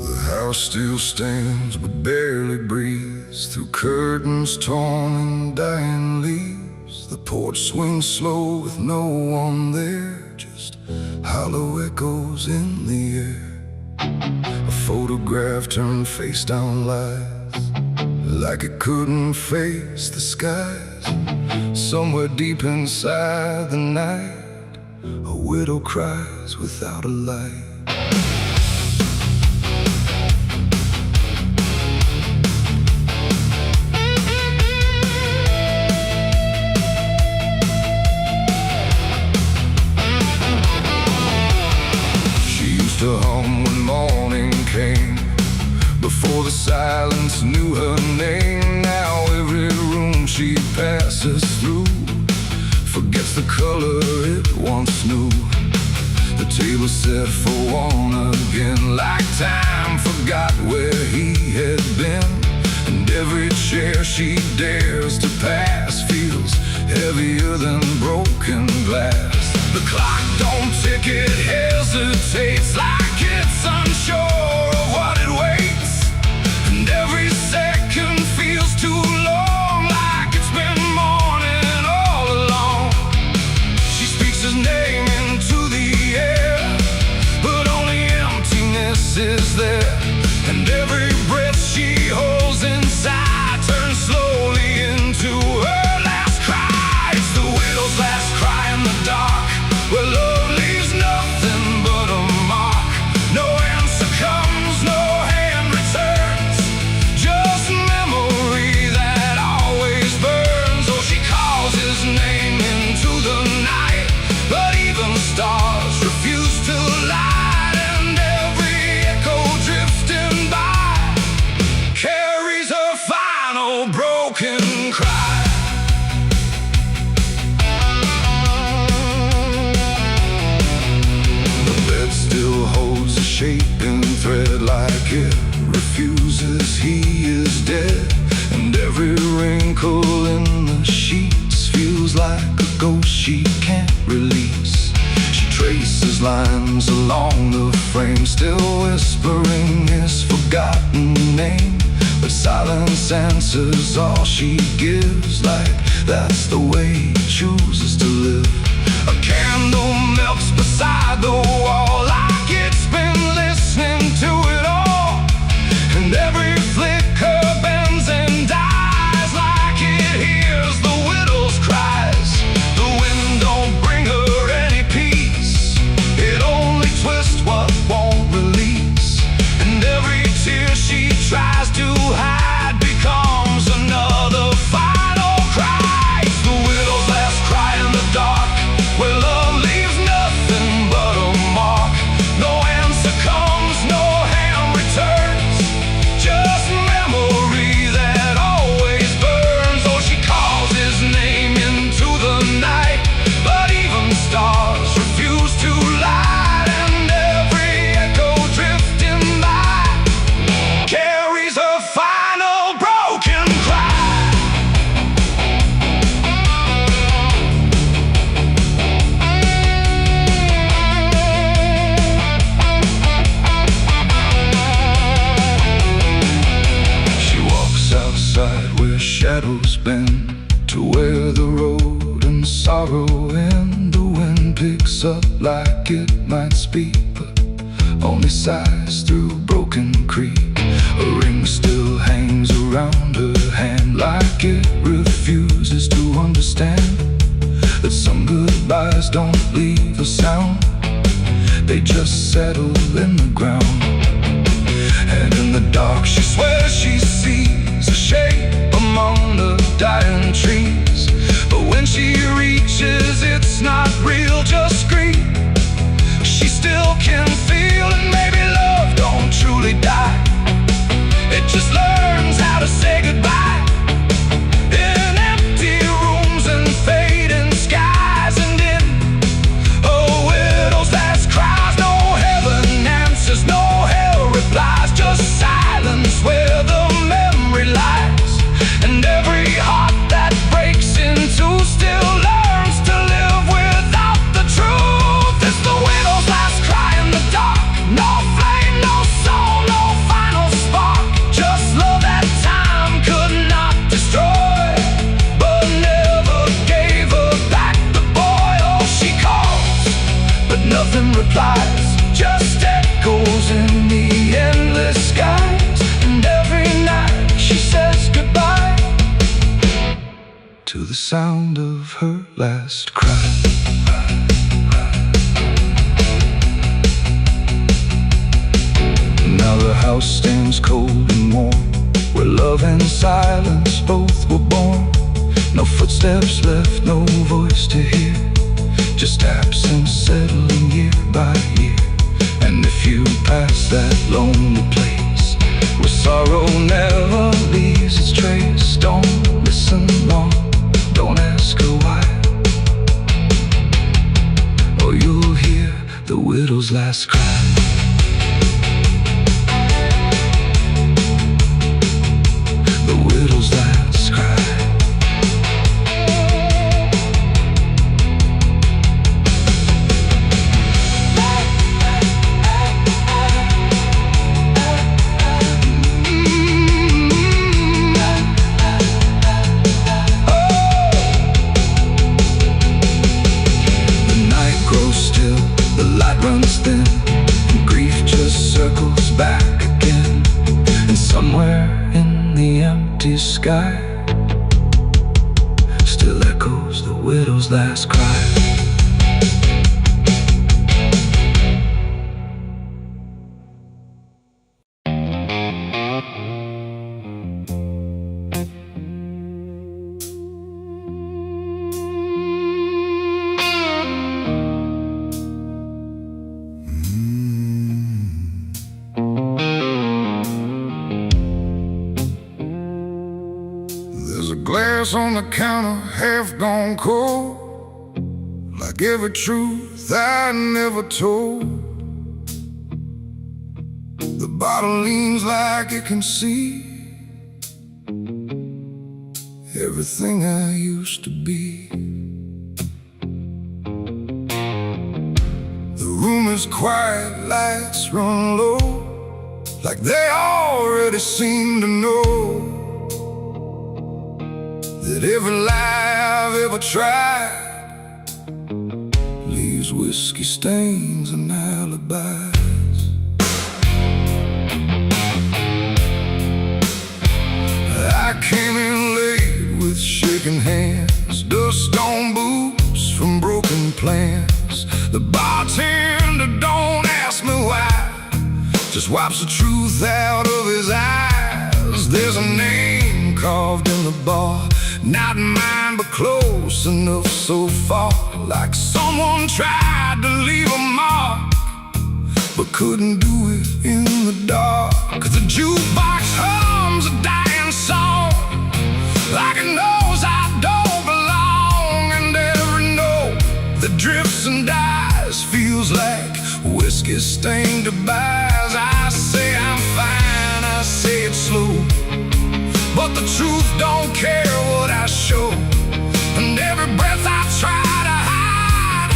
The house still stands but barely breathes through curtains torn and dying leaves. The porch swings slow with no one there, just hollow echoes in the air. A photograph turned face down lies, like it couldn't face the skies. Somewhere deep inside the night, a widow cries without a light. To hum when morning came, before the silence knew her name. Now every room she passes through forgets the color it once knew. The table set for one again, like time forgot where he had been. And every chair she dares to pass feels heavier than broken glass. The clock don't tick, it hesitates, like it's unsure of what it waits. And every second feels too long, like it's been morning all along. She speaks his name into the air, but only emptiness is there. And every breath she holds inside turns slowly into her last cry. It's the widow's last cry in the dark, where love leaves nothing but a mark. No answer comes, no hand returns, just memory that always burns. Oh, she calls his name into the night, but even stars refuse to light. And every echo drifting by carries her final broken cry. Shaping thread, like it refuses he is dead. And every wrinkle in the sheets feels like a ghost she can't release. She traces lines along the frame, still whispering his forgotten name. But silence answers all she gives, like that's the way he chooses to live. A candle melts beside the wall, like it's been listening to it all. And every flicker bends and dies, like it hears the widow's cries. The wind don't bring her any peace, it only twists what won't release. And every tear she tries to hide becomes another final cry. It's the widow's last cry in the dark, where love leaves nothing but a mark. No answer comes, no hand returns, just memory that always burns. Oh, she calls his name into the night, but even stars refuse to light. And every echo drifting by carries her final broken cry. She walks outside where shadows bend, to where the road and sorrow end. The wind picks up like it might speak, but only sighs through broken creek. A ring still hangs around her hand, like it refuses to understand that some goodbyes don't leave a sound, they just settle in the ground. And in the dark she swears she sees a shape among the dying trees. But when she reaches, it's not real, just grief. She still can feel, and maybe love don't truly die, it just learns how to say goodbye. In empty rooms and fading skies, and in a widow's last cries, no heaven answers, no hell replies, just silence where the memory lies. And every heart that breaks into still learns to live without the truth. It's the way flies, just echoes in the endless skies. And every night she says goodbye to the sound of her last cry. Now the house stands cold and warm, where love and silence both were born. No footsteps left, no voice to hear, just absence settling year by year. And if you pass that lonely place where sorrow never leaves its trace, don't listen long, don't ask her why, or you'll hear the widow's last cry. The widow's last cry. Runs thin, and grief just circles back again. And somewhere in the empty sky still echoes the widow's last cry. Glass on the counter, half gone cold, like every truth I never told. The bottle leans like it can see everything I used to be. The room is quiet, lights run low, like they already seem to know that every lie I've ever tried leaves whiskey stains and alibis. I came in late with shaking hands, dust on boots from broken plans. The bartender don't ask me why, just wipes the truth out of his eyes. There's a name carved in the bar, not mine but close enough so far, like someone tried to leave a mark but couldn't do it in the dark. The jukebox hums a dying song, like it knows I don't belong. And every note that drifts and dies feels like whiskey stained goodbyes. I say I'm fine, I say it slow, but the truth don't care what I show. And every breath I try to hide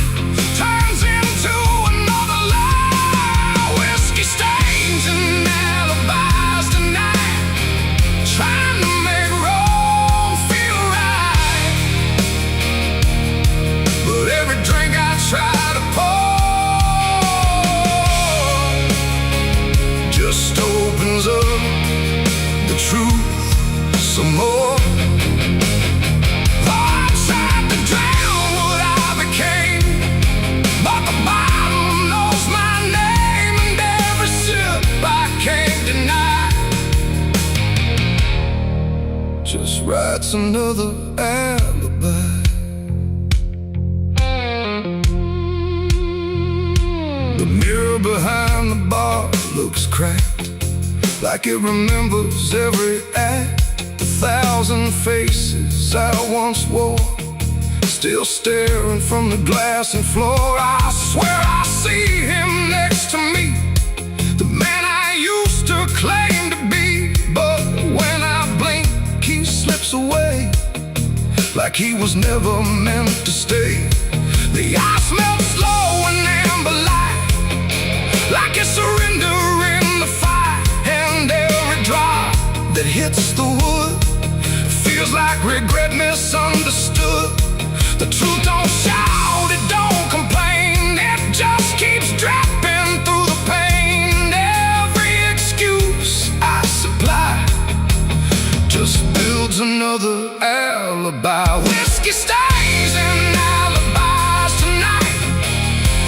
turns into another lie. Whiskey stains and alibis tonight, trying to make wrong feel right. But every drink I try to pour just opens up the truth some more. I tried to drown what I became, but the bottle knows my name, and every sip I can't deny just writes another alibi. The mirror behind the bar looks cracked, like it remembers every act. 1,000 faces I once wore, still staring from the glass and floor. I swear I see him next to me, the man I used to claim to be. But when I blink, he slips away, like he was never meant to stay. The ice melts slow and amber light, like it's surrendering the fire. And every drop that hits the wood feels like regret misunderstood. The truth don't shout, it don't complain, it just keeps dragging. Whiskey stains and alibis tonight,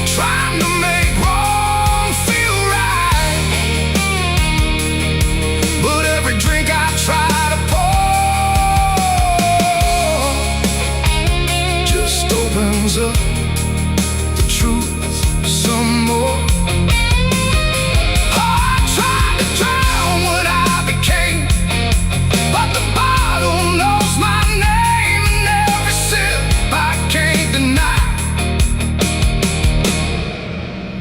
trying to make wrong feel right. But every drink I try to pour just opens up the truth some more.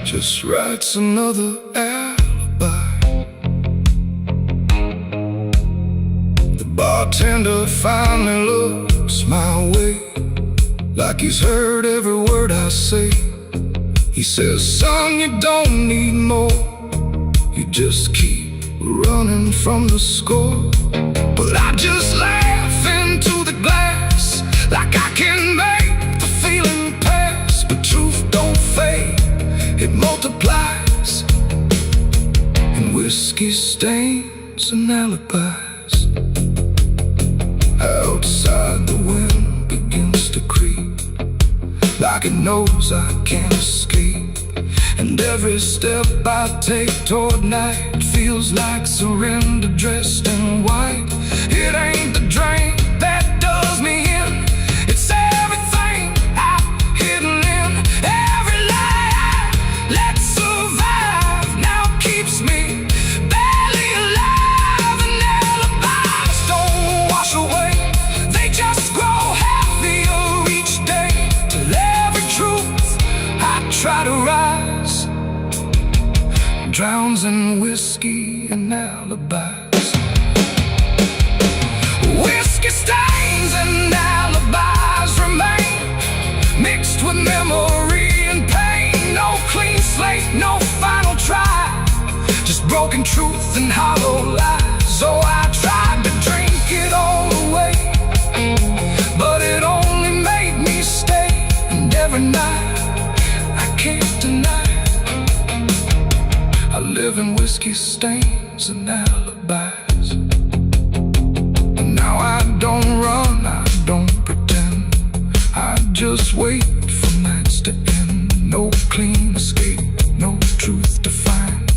Just writes another alibi. The bartender finally looks my way, like he's heard every word I say. He says, son, you don't need more, you just keep running from the score. But I just laugh into the glass, like I can make the feeling pass. But truth don't fade, it multiplies in whiskey stains and alibis. Outside the wind begins to creep, like it knows I can't escape. And every step I take toward night feels like surrender dressed in white. It ain't the drink that does me in, it's everything I've hidden in. Every lie I let survive now keeps me barely alive. And alibis don't wash away, they just grow heavier each day. Till every truth I try to rise drowns in whiskey and alibis. Whiskey stains and alibis remain, mixed with memory and pain. No clean slate, no final try, just broken truth and hollow lies. So I tried to drink it all away, but it only made me stay. And every night I can't deny I live in whiskey stains and alibis. And now I don't run, I don't pretend, I just wait for nights to end. No clean escape, no truth to find,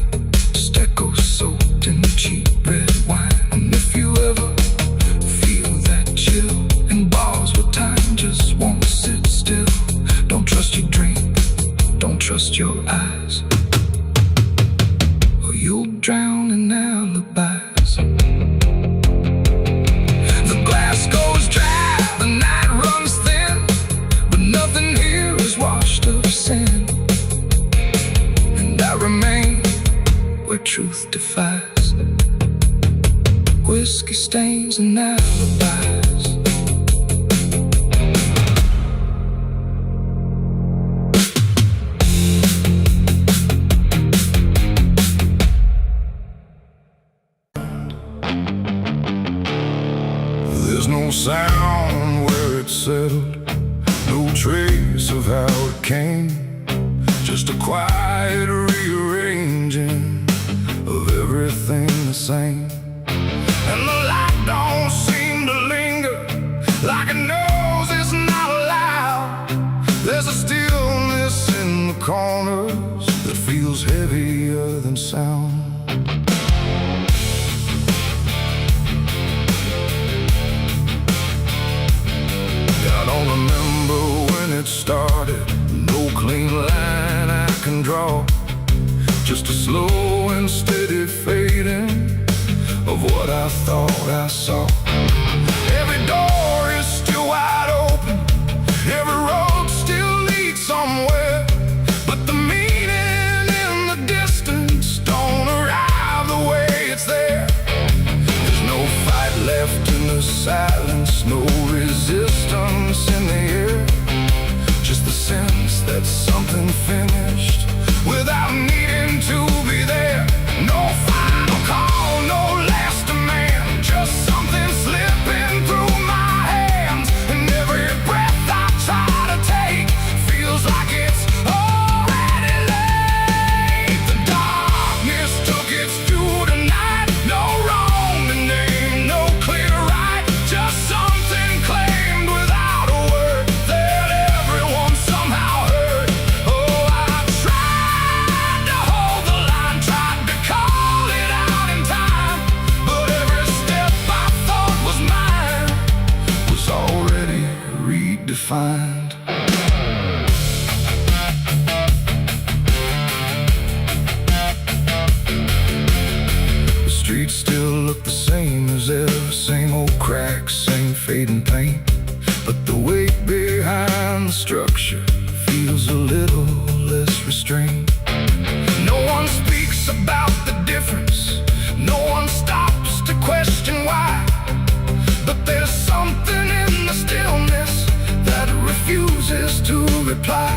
just echoes soaked in cheap red wine. And if you ever feel that chill in bars where time just won't sit still, don't trust your drink, don't trust your eyes, you'll drown in alibis. The glass goes dry, the night runs thin, but nothing here is washed of sin. And I remain where truth defies, whiskey stains and alibis. There's no sound where it's settled, no trace of how it came, just a quiet rearranging of everything the same. And the light don't seem to linger, like it knows it's not allowed. There's a stillness in the corners that feels heavier than sound. I don't remember when it started, no clean line I can draw, just a slow and steady fading of what I thought I saw. Every door is still wide open, every road still leads somewhere, but the meaning in the distance don't arrive the way it's there. There's no fight left in the silence, no resistance in the air, just the sense that something finished without needing to be there. No final call, no last demand, just something streets still look the same as ever, same old cracks, same fading paint. But the weight behind the structure feels a little less restrained. No one speaks about the difference, no one stops to question why. But there's something in the stillness that refuses to reply.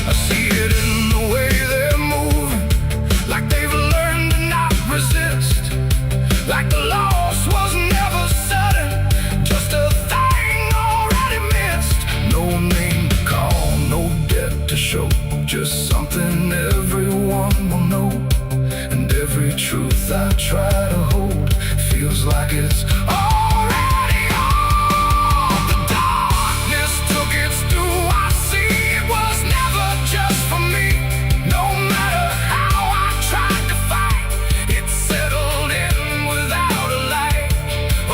I see it in the way they're moving, like they've learned to not resist, like the loss was never sudden, just a thing already missed. No name to call, no debt to show, just something everyone will know. And every truth I try to hold feels like it's already on. The darkness took its due. I see it was never just for me. No matter how I tried to fight, it settled in without a light.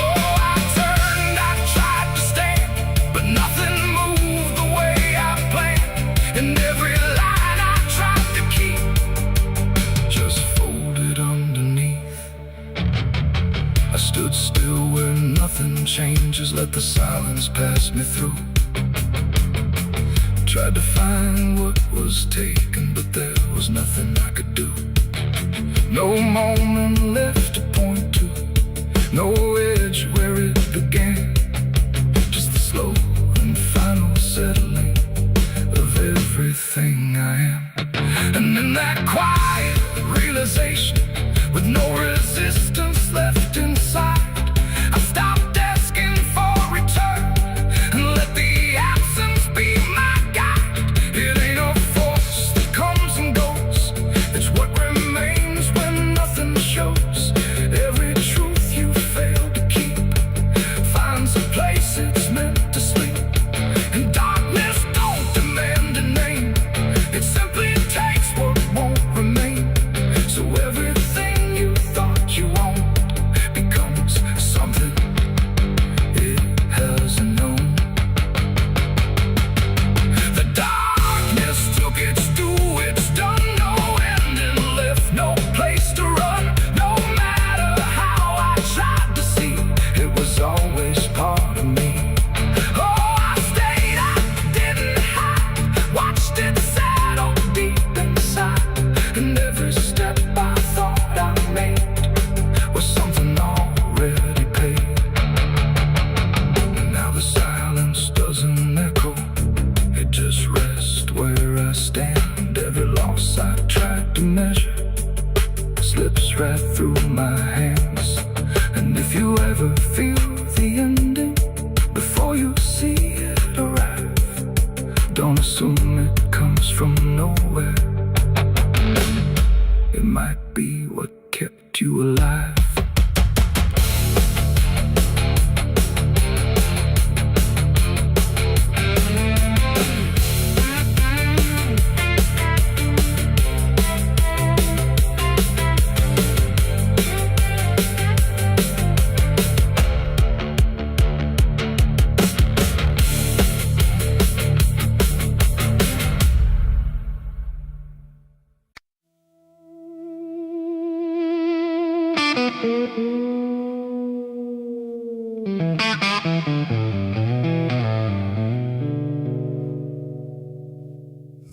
Oh, I turned, I tried to stand, but nothing moved the way I planned. And every line I tried to keep just folded underneath. I stood still where nothing changes, let the silence pass me through. Tried to find what was taken, but there was nothing I could do. No moment left to point to, no edge where it began, just the slow and final settling of everything I am. And in that quiet realization, with no resistance left inside, I stopped asking for return and let the absence be my guide. It ain't a force that comes and goes, it's what remains when nothing shows. Every truth you fail to keep finds a place it's meant to sleep. And darkness don't demand a name, it simply takes what won't remain. So everything you thought you owned becomes something it hasn't known. The darkness took its due, it's done, no ending left, no place to run. No matter how I tried to see, it was always part of me. Oh, I stayed, I didn't hide, watched it settle deep inside. And every step I thought I made was something already paid. And now the silence doesn't echo, it just rests where I stand. Every loss I tried to measure slips right through my hands. And if you ever feel the ending before you see it arrive, don't assume it comes from nowhere. It might be what kept you alive.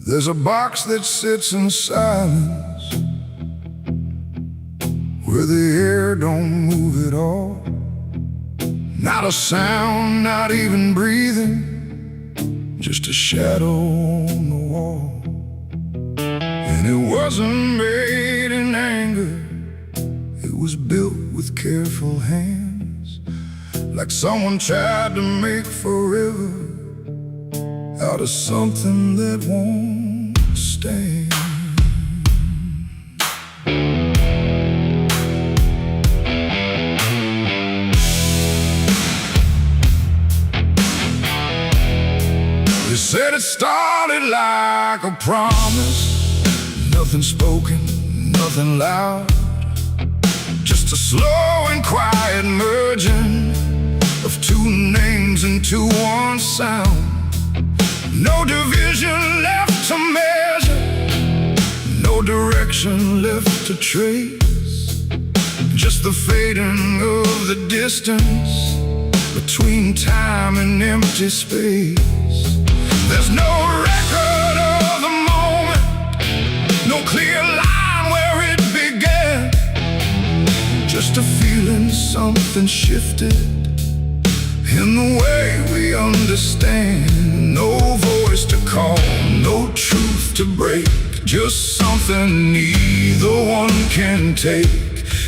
There's a box that sits in silence, where the air don't move at all. Not a sound, not even breathing, just a shadow on the wall. And it wasn't made in anger, it was built with careful hands, like someone tried to make forever out of something that won't stand. They said it started like a promise, nothing spoken, nothing loud, just a slow and quiet merging of two names into one sound. No division left to measure, no direction left to trace, just the fading of the distance between time and empty space. There's no record of the moment, no clear line where it began. Just a feeling something shifted in the way we understand. No voice to call, no truth to break, just something neither one can take.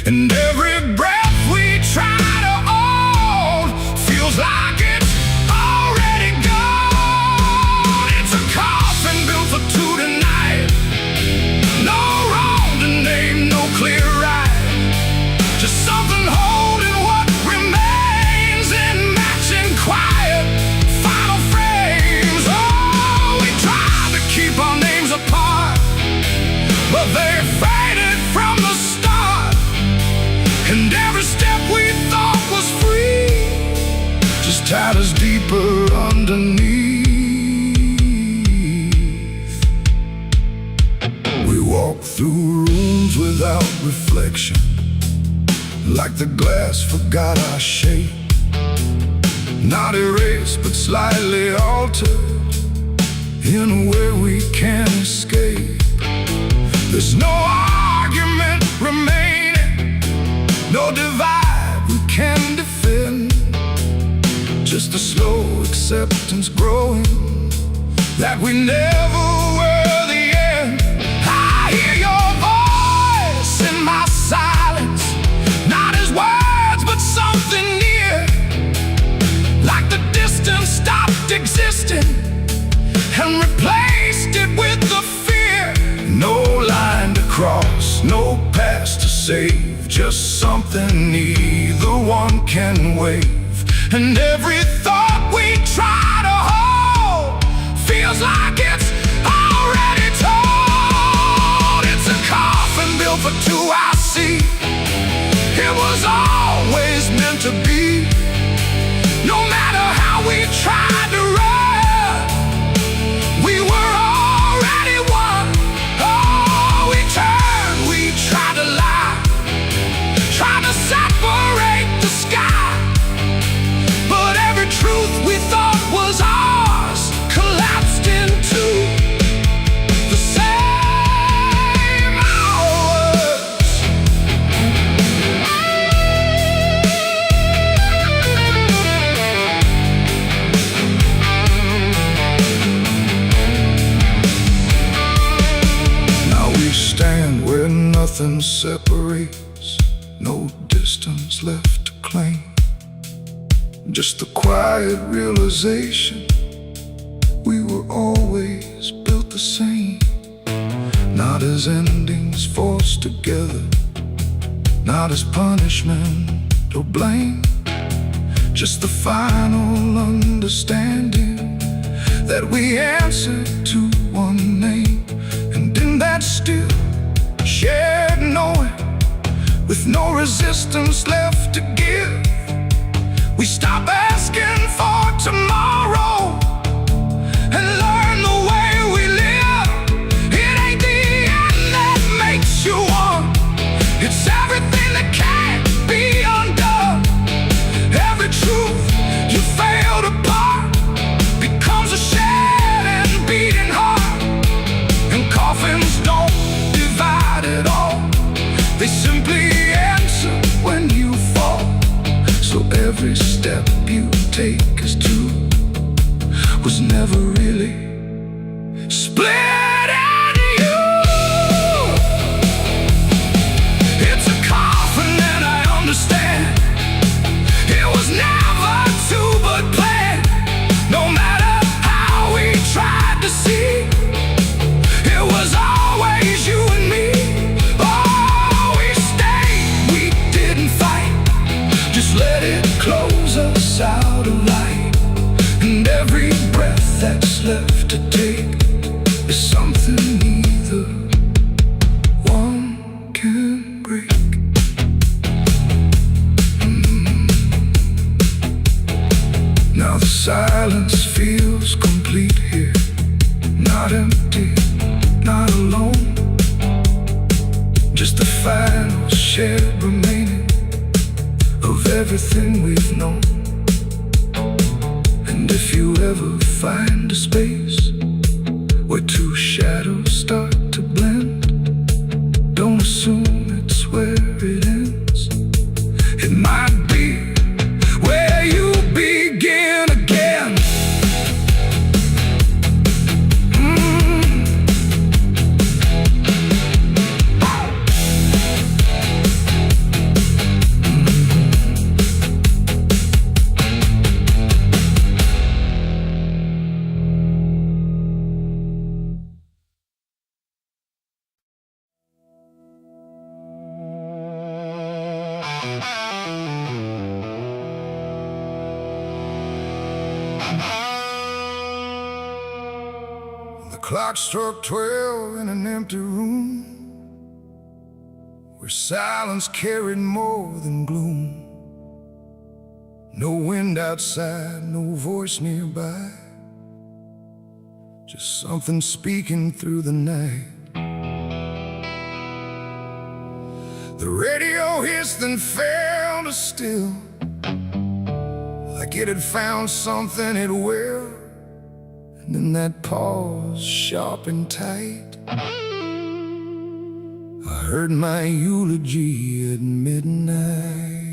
And every breath we try to hold feels like it's already gone. It's a coffin built for two tonight, no wrong to name, no clear right, just something holding what remains in matching quiet final frames. Oh, we tried to keep our names apart, but they faded from the start. And every step we thought was free just tied us deeper underneath. We walk through rooms without reflection, like the glass forgot our shape. Not erased, but slightly altered in a way we can't escape. There's no argument remaining, no divide we can defend, just a slow acceptance growing that we never were the end. I hear your voice in my silence, not as words but something near, like the distance stopped existing and replaced it with the fear. No line to cross, no past to save, just something neither one can wave. And every thought we try to hold feels like it's already told. It's a coffin built for two, I see. It was always meant to be. No matter how we tried to run, we were already one. Oh, we turned, we tried to lie, tried to separate the sky, but every truth we thought was ours collapsed into the same hours. Now we stand where nothing separates, no distance left to claim, just the quiet realization we were always built the same. Not as endings forced together, not as punishment or blame, just the final understanding that we answer to one name. And in that still shared knowing, with no resistance left to give, we stop asking for tomorrow and learn the way we live. It ain't the end that makes you one, it's everything that can't be undone. Every truth you failed apart becomes a shed and beating heart. And coffins don't divide at all, they simply answer when you fall. So every step you take is true, was never really split into you. It's a coffin and I understand, it was never to but planned. No matter how we tried to see, it was always you and me. Oh, we stayed, we didn't fight, just let it close us out of light. And every breath that's left to take is something neither one can break. Now the silence feels complete here, not empty, not alone, just the final shared remaining The clock struck 12 in an empty room, where silence carried more than gloom. No wind outside, no voice nearby, just something speaking through the night. The radio hissed and fell to still, like it had found something it will. And in that pause, sharp and tight, I heard my eulogy at midnight.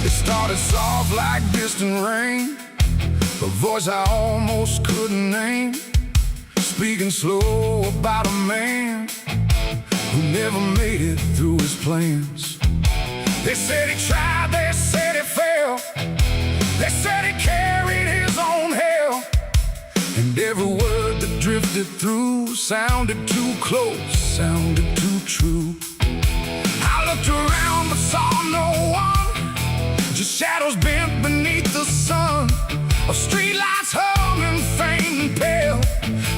It started soft like distant rain, a voice I almost couldn't name, speaking slow about a man who never made it through his plans. They said he tried, they said he failed, they said he carried his own hell, and every word that drifted through sounded too close, sounded too true. I looked around but saw no one, just shadows bent beneath the sun, of streetlights hung and faint and pale,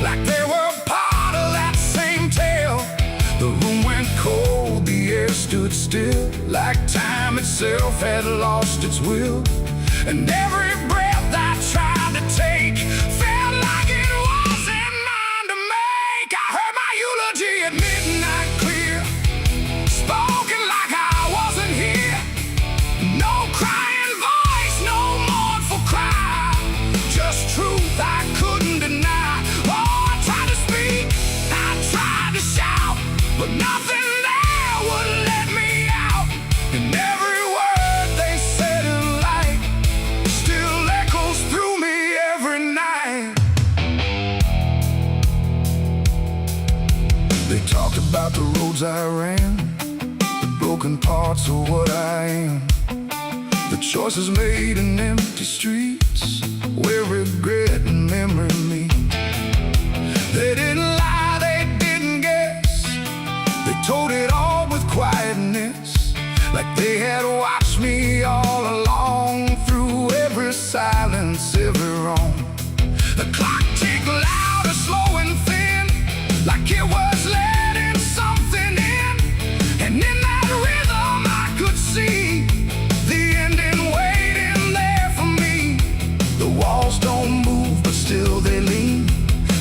like they were part of that same tale. The room went cold, the air stood still, like time itself had lost its will. And every breath I tried to take felt like it wasn't mine to make. I heard my eulogy at midnight clear, spoken like I wasn't here. No crying voice, no mournful cry, just truth I couldn't deny. Oh, I tried to speak, I tried to shout, but nothing there would let me out. And every word they said in light still echoes through me every night. They talked about the roads I ran, the broken parts of what I am, the choices made in empty streets where regret and memory meet. They didn't lie, they didn't guess, they told it all with quietness, like they had watched me all along, through every silence, every wrong. The clock ticked louder, slow and thin, like it was letting something in. And in that rhythm I could see the ending waiting there for me. The walls don't move, but still they lean,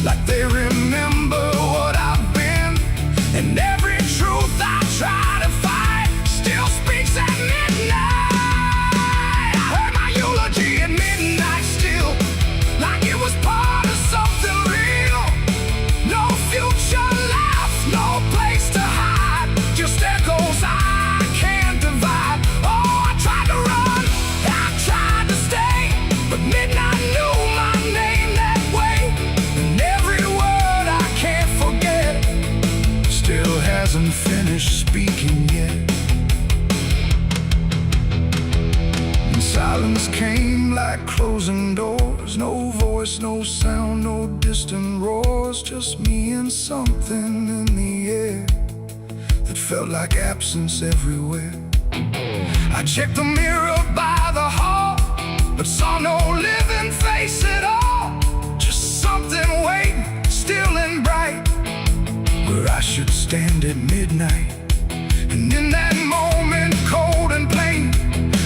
like they remember what I've been. And every truth I try to fight still speaks at midnight. I heard my eulogy at midnight still, like it was part of something real. No future left, no place to hide, just echoes I can't divide. Oh, I tried to run, I tried to stay, but midnight knew my name that way. And every word I can't forget still hasn't finished speaking yet. And silence came like closing doors, no voice, no sound, no distant roars, just me and something in the air that felt like absence everywhere. I checked the mirror by the hall, but saw no living face at all, just something waiting, still and bright, where I should stand at midnight. And in that moment, cold and plain,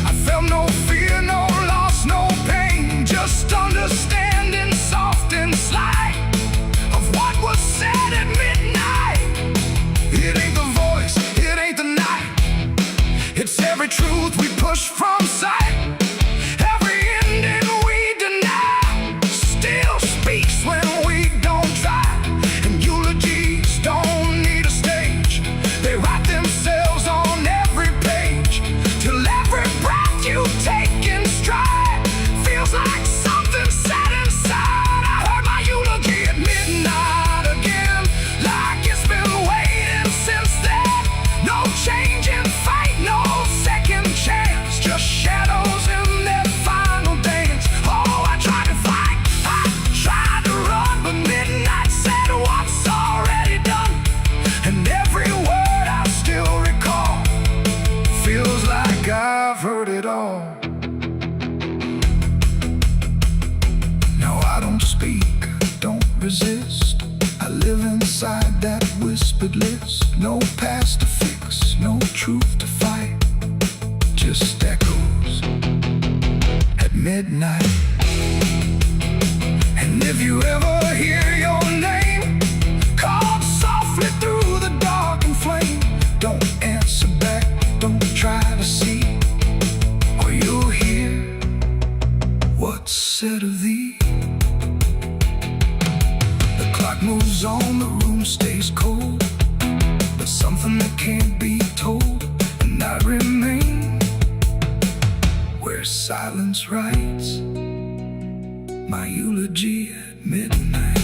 I felt no fear, no loss, no pain, just understanding, soft and slight, of what was said at midnight. It ain't the voice, it ain't the night, it's every truth we push from sight. Every ending we deny still speaks when we don't try. And eulogies don't need a stage, they write themselves on resist. I live inside that whispered list. No past to fix, no truth to fight, just echoes at midnight. And if you ever hear your name called softly through the dark and flame, don't answer back, don't try to see, or you'll hear what's said of thee. The clock moves on, the room stays cold, but something that can't be told, and I remain where silence writes my eulogy at midnight.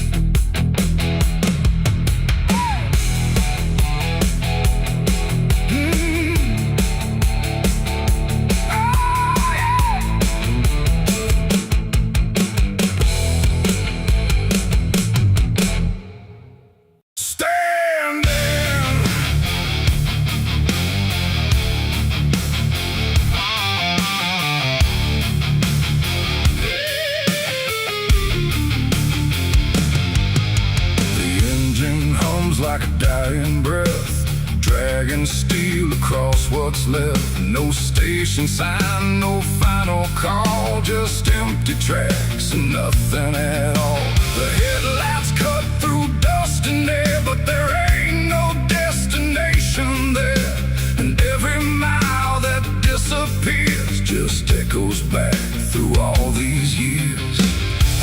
Like a dying breath, dragging steel across what's left. No station sign, no final call, just empty tracks and nothing at all. The headlights cut through dust and air, but there ain't no destination there. And every mile that disappears just echoes back through all these years.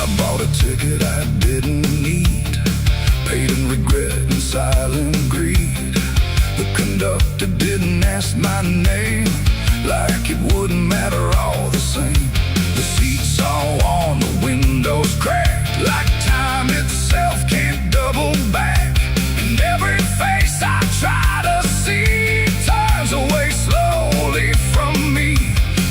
I bought a ticket I didn't need, paid in regret and silent greed. The conductor didn't ask my name, like it wouldn't matter all the same. The seats all worn, the windows cracked, like time itself can't double back. And every face I try to see turns away slowly from me.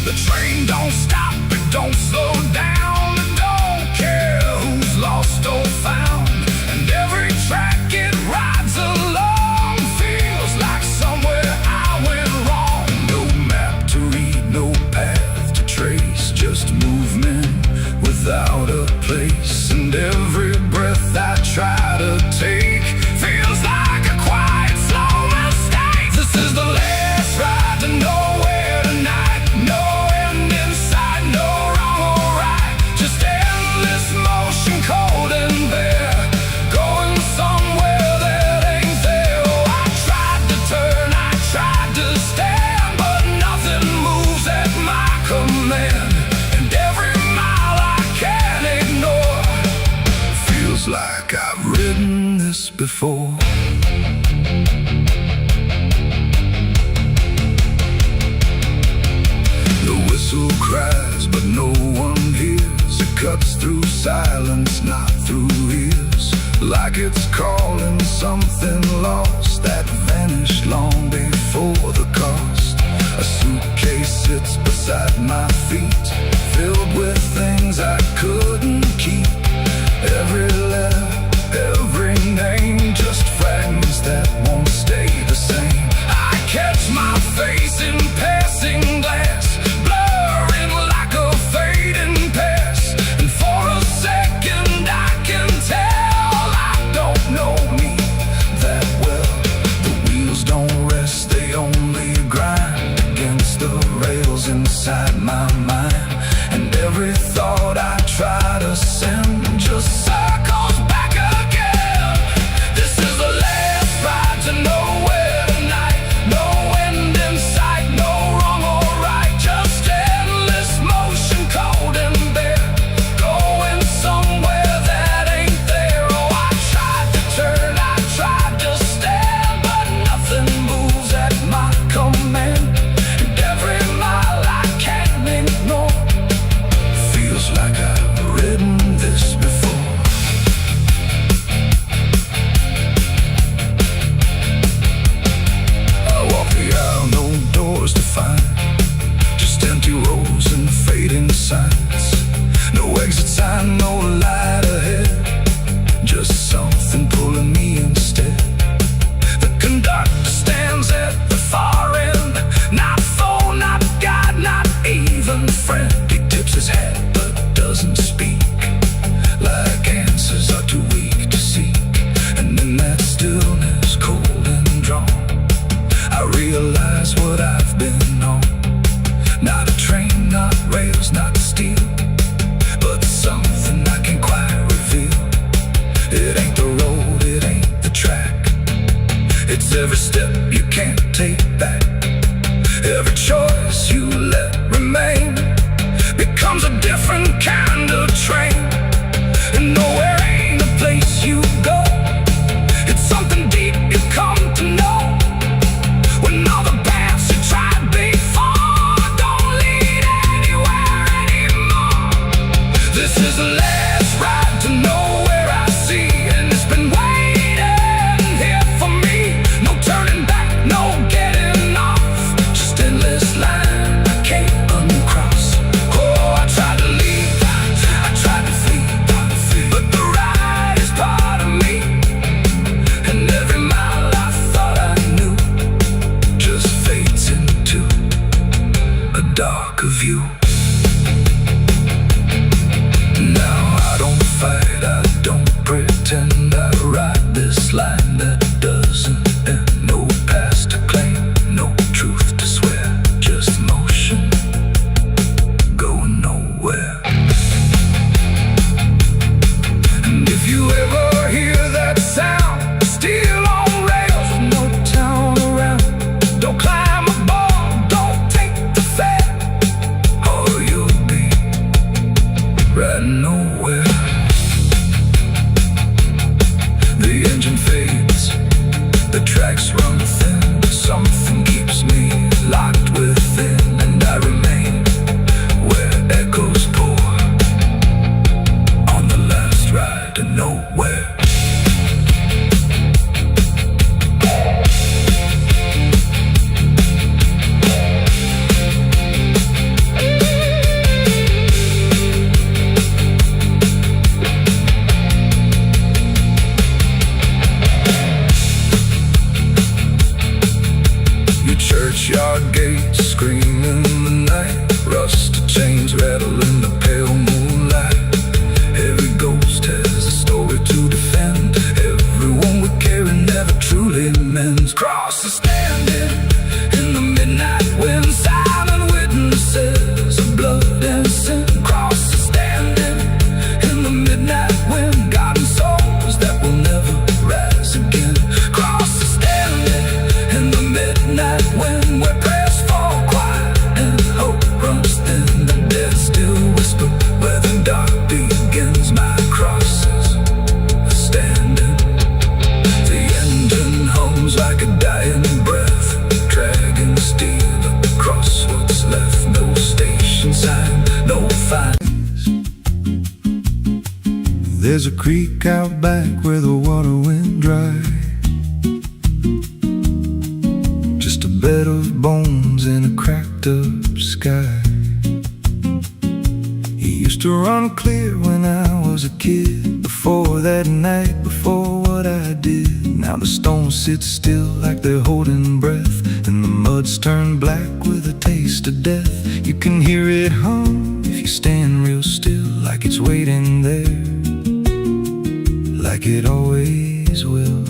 The train don't stop, it don't slow down, it don't care who's lost or found. And every track it rides along feels like somewhere I went wrong. No map to read, no path to trace, just movement without a place. And every breath I try to take feels like a quiet, slow mistake. This is the last ride to nowhere tonight. No end in sight, no wrong or right, just endless motion, cold and bare, going somewhere that ain't there. Oh, I tried to turn, I tried to stand, but nothing moves at my command. And every mile I can't ignore feels like I've ridden this before. The whistle cries, but no one hears. It cuts through silence, not through ears, like it's calling something lost that vanished long before the cost. A suitcase sits beside my feet, filled with things I couldn't keep. Every letter, every name, just fragments that won't stay the same. I catch my face in passing glass, blurring like a fading past. And for a second I can tell I don't know me that well. The wheels don't rest, they only grind against the rails inside my mind. And every thought I try to send just circles back again. This is the last ride to nowhere tonight. No end in sight, no wrong or right, just endless motion, cold and bare, going somewhere that ain't there. Oh, I tried to turn, I tried to stand, but nothing moves at my command. And every mile I can't ignore feels like I've ridden this before. I walk the aisle, no doors to find, just empty rows and fading signs. No exit sign, no light ahead, just something pulling me instead. The conductor stands at the far end, not foe, not guide, not even friend. He tips his hat but doesn't speak, like answers are too weak. is the last ride to nowhere I see, and it's been waiting here for me. No turning back, no getting off, just endless line I can't uncross. Oh, I tried to leave, I tried to flee, but the ride is part of me, and every mile I thought I knew just fades into a darker view. Now I don't fight, I don't pretend, I ride this line that doesn't end. No past to claim, no truth to swear, just motion going nowhere. And if you ever hear that sound, still on rails with no town around, don't climb aboard, don't take the fare, or you'll be riding nowhere. The engine fades, the tracks run thin, something keeps me locked within, and I remain where echoes pour on the last ride to nowhere. Churchyard gates scream in the night, rusted chains rattle in the pale moonlight. Every ghost has a story to defend, everyone we carry never truly mends. Crosses standing in the midnight wind, silent witnesses of blood and sin. Crosses standing in the midnight wind, guarding souls that will never rise again. Crosses standing in the midnight wind, where prayers fall quiet and hope runs thin. The dead still whisper where the dark begins. My crosses are standing. The engine hums like a dying breath, dragging steel across what's left. No station sign, no fines. There's a creek out back where the water went dry, just a bed of bones in a cracked up sky. He used to run clear when I was a kid, before that night, before what I did. Now the stones sit still like they're holding breath, and the mud's turned black with a taste of death. You can hear it hum if you stand real still, like it's waiting there, like it always will.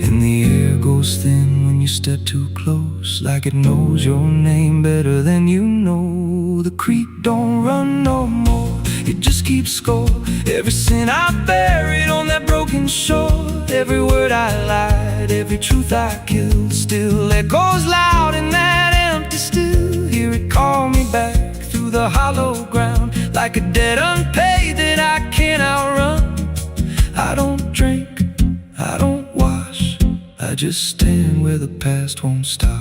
And the air goes thin when you step too close, like it knows your name better than you know. The creek don't run no more, it just keeps score. Every sin I buried on that broken shore, every word I lied, every truth I killed, still echoes loud in that empty still. Hear it call me back through the hollow ground, like a debt unpaid that I can't outrun. I don't drink, I don't wash, I just stand where the past won't stop.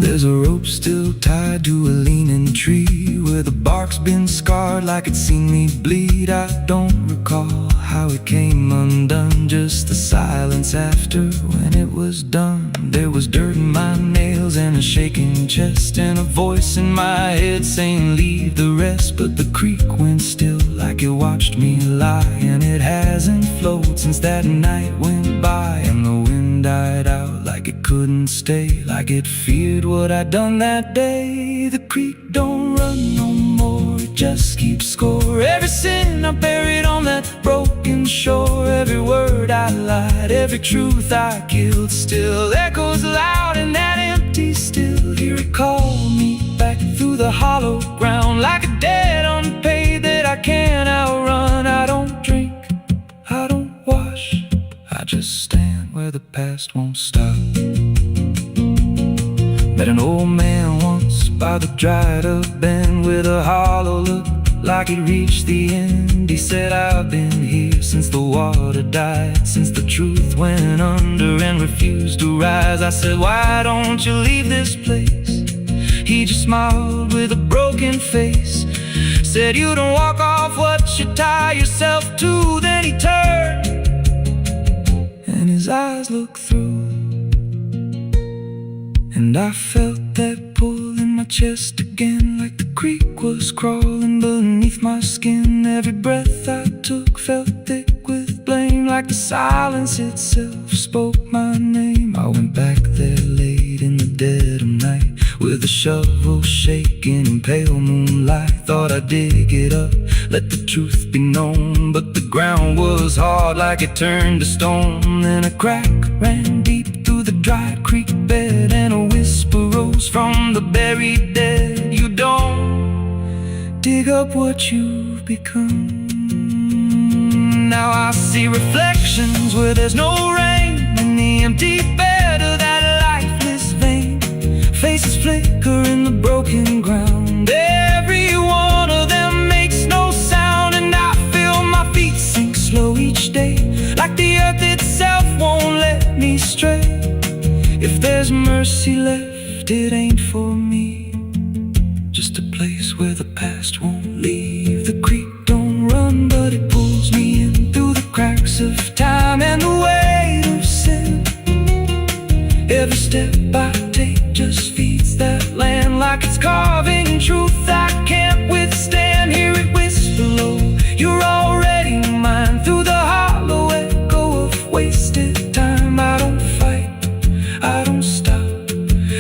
There's a rope still tied to a leaning tree, where the bark's been scarred like it's seen me bleed. I don't recall how it came undone, just the silence after when it was done. There was dirt in my nails and a shaking chest, and a voice in my head saying leave the rest. But the creek went still like it watched me lie, and it hasn't flowed since that night went by. And the wind died out like it couldn't stay, like it feared what I'd done that day. The creek don't run no more, it just keeps score. Every sin I buried on that broken shore, every word I lied, every truth I killed, still echoes loud in that empty still. Hear it call me back through the hollow ground, like a debt unpaid that I can't outrun. I don't drink, I don't wash, I just stand where the past won't stop. Met an old man once by the dried up bend, with a hollow look like it reached the end. He said, I've been here since the water died, since the truth went under and refused to rise. I said, why don't you leave this place? He just smiled with a broken face, said, "You don't walk off what you tie yourself to." Then he turned and his eyes looked through, and I felt that pull in my chest again, like the creek was crawling beneath my skin. Every breath I took felt thick with blame, like the silence itself spoke my name. I went back there late in the dead of night, with a shovel shaking in pale moonlight. Thought I'd dig it up, let the truth be known, but the ground was hard like it turned to stone. Then a crack ran deep through the dry creek bed, and a whisper rose from the buried dead. You don't dig up what you've become. Now I see reflections where there's no rain, in the empty bed of that lifeless vein. Faces flicker in the broken ground, every one of them makes no sound. And I feel my feet sink slow each day, like the earth itself won't let me stray. If there's mercy left, it ain't for me, just a place where the past won't leave. The creek don't run, but it pulls me in through the cracks of time and the weight of sin. Every step I take just feeds that land, like it's carving truth I can't withstand. Hear it whisper low, "You're already mine," through the hollow echo of wasted time. I don't fight, I don't stop,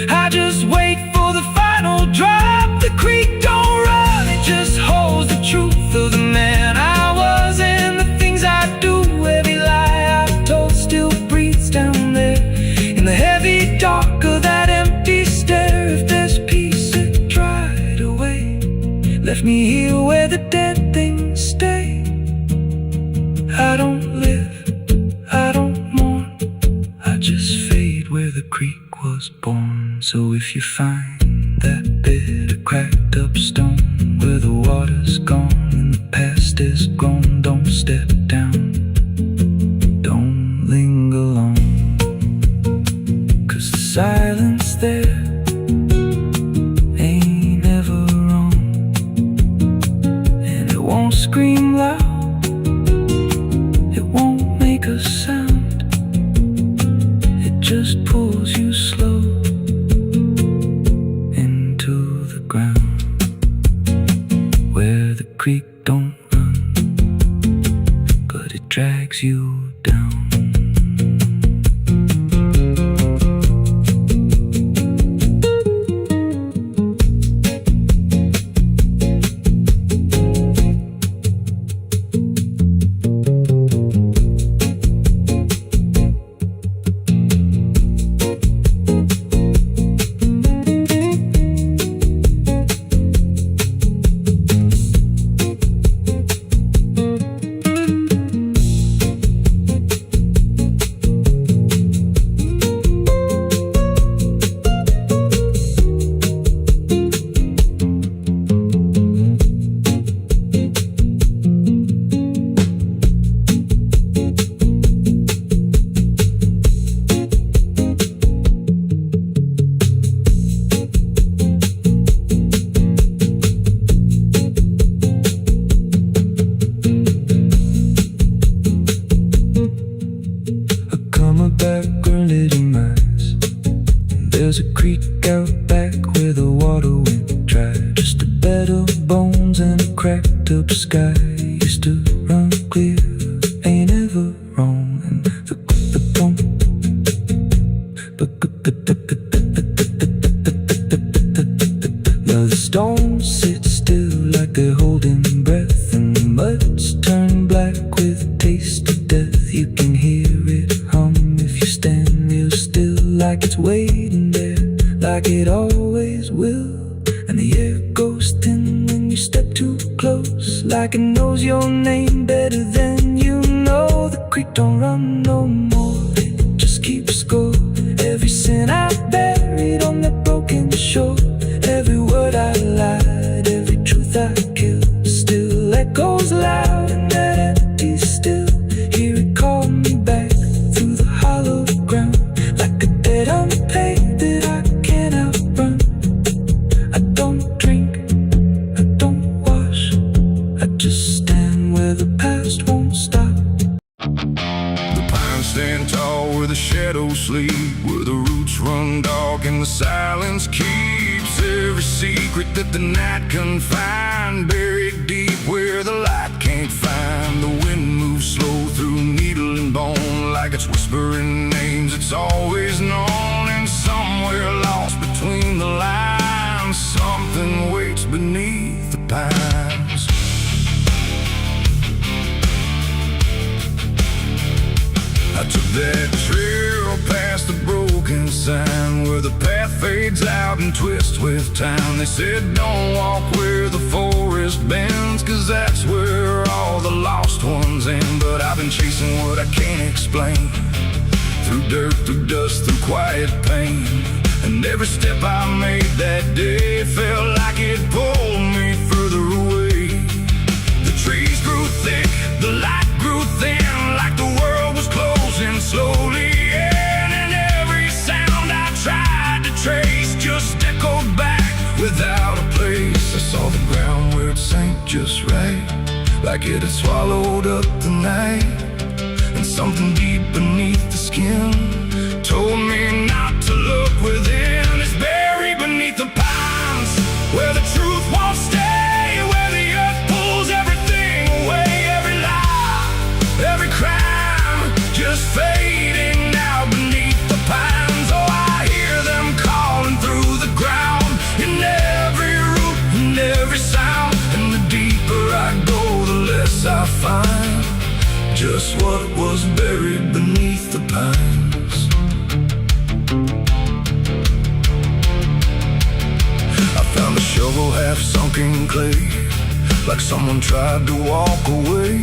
I just wait for the final drop. The creek don't run, it just holds the truth of the man I was and the things I do. Every lie I told still breathes down there in the heavy dark of that empty stare. If there's peace, it dried away, left me here where the dead things stay. I don't live, I don't mourn, I just fade where the creek was born. So if you find that bit of cracked up stone where the water's gone and the past is gone, don't step down, don't linger long, 'cause the silence there ain't ever wrong, and it won't scream loud, it won't make a sound, it just pulls you slow into the ground. Where the creek don't run, but it drags you down. There's a creek out back where the water went dry, just a bed of bones and a cracked up sky. Used to run clear, ain't ever wrong. And now the stones sit still like they're holding breath, and the mud's turned black with a taste of death. You can hear it hum if you stand real still, like it's waiting there, like it always will. And the air goes thin when you step too close, like it knows your name better than you know. The creek don't run no more, it just keeps score. Every sin I buried on that broken shore, every word I lied, every truth I killed, still echoes loud in that empty still. Hear it call me back through the hollow ground, like a debt unpaid that I can't outrun. that the night can find, buried deep where the light can't find. The wind moves slow through needle and bone, like it's whispering names it's always known. And somewhere lost between the lines, something waits beneath the pines. I took that trail past the broken sign, where the path fades out and twists with time. They said don't walk where the forest bends, 'cause that's where all the lost ones end. But I've been chasing what I can't explain, through dirt, through dust, through quiet pain. And every step I made that day felt like it pulled me further away. The trees grew thick, the light grew thin, like the world was closing slowly in. And every sound I tried to trace just echoed back without a place. I saw the ground where it sank just right, like it had swallowed up the night. And something deep beneath the skin told me not to look within. It's buried beneath the pines, where the truth won't stay, where the earth pulls everything away. Every lie, every crime, just fading now beneath the pines. Oh, I hear them calling through the ground, in every root and every sound. And the deeper I go, the less I find just what was buried beneath the pines. I found a shovel half sunk in clay, like someone tried to walk away,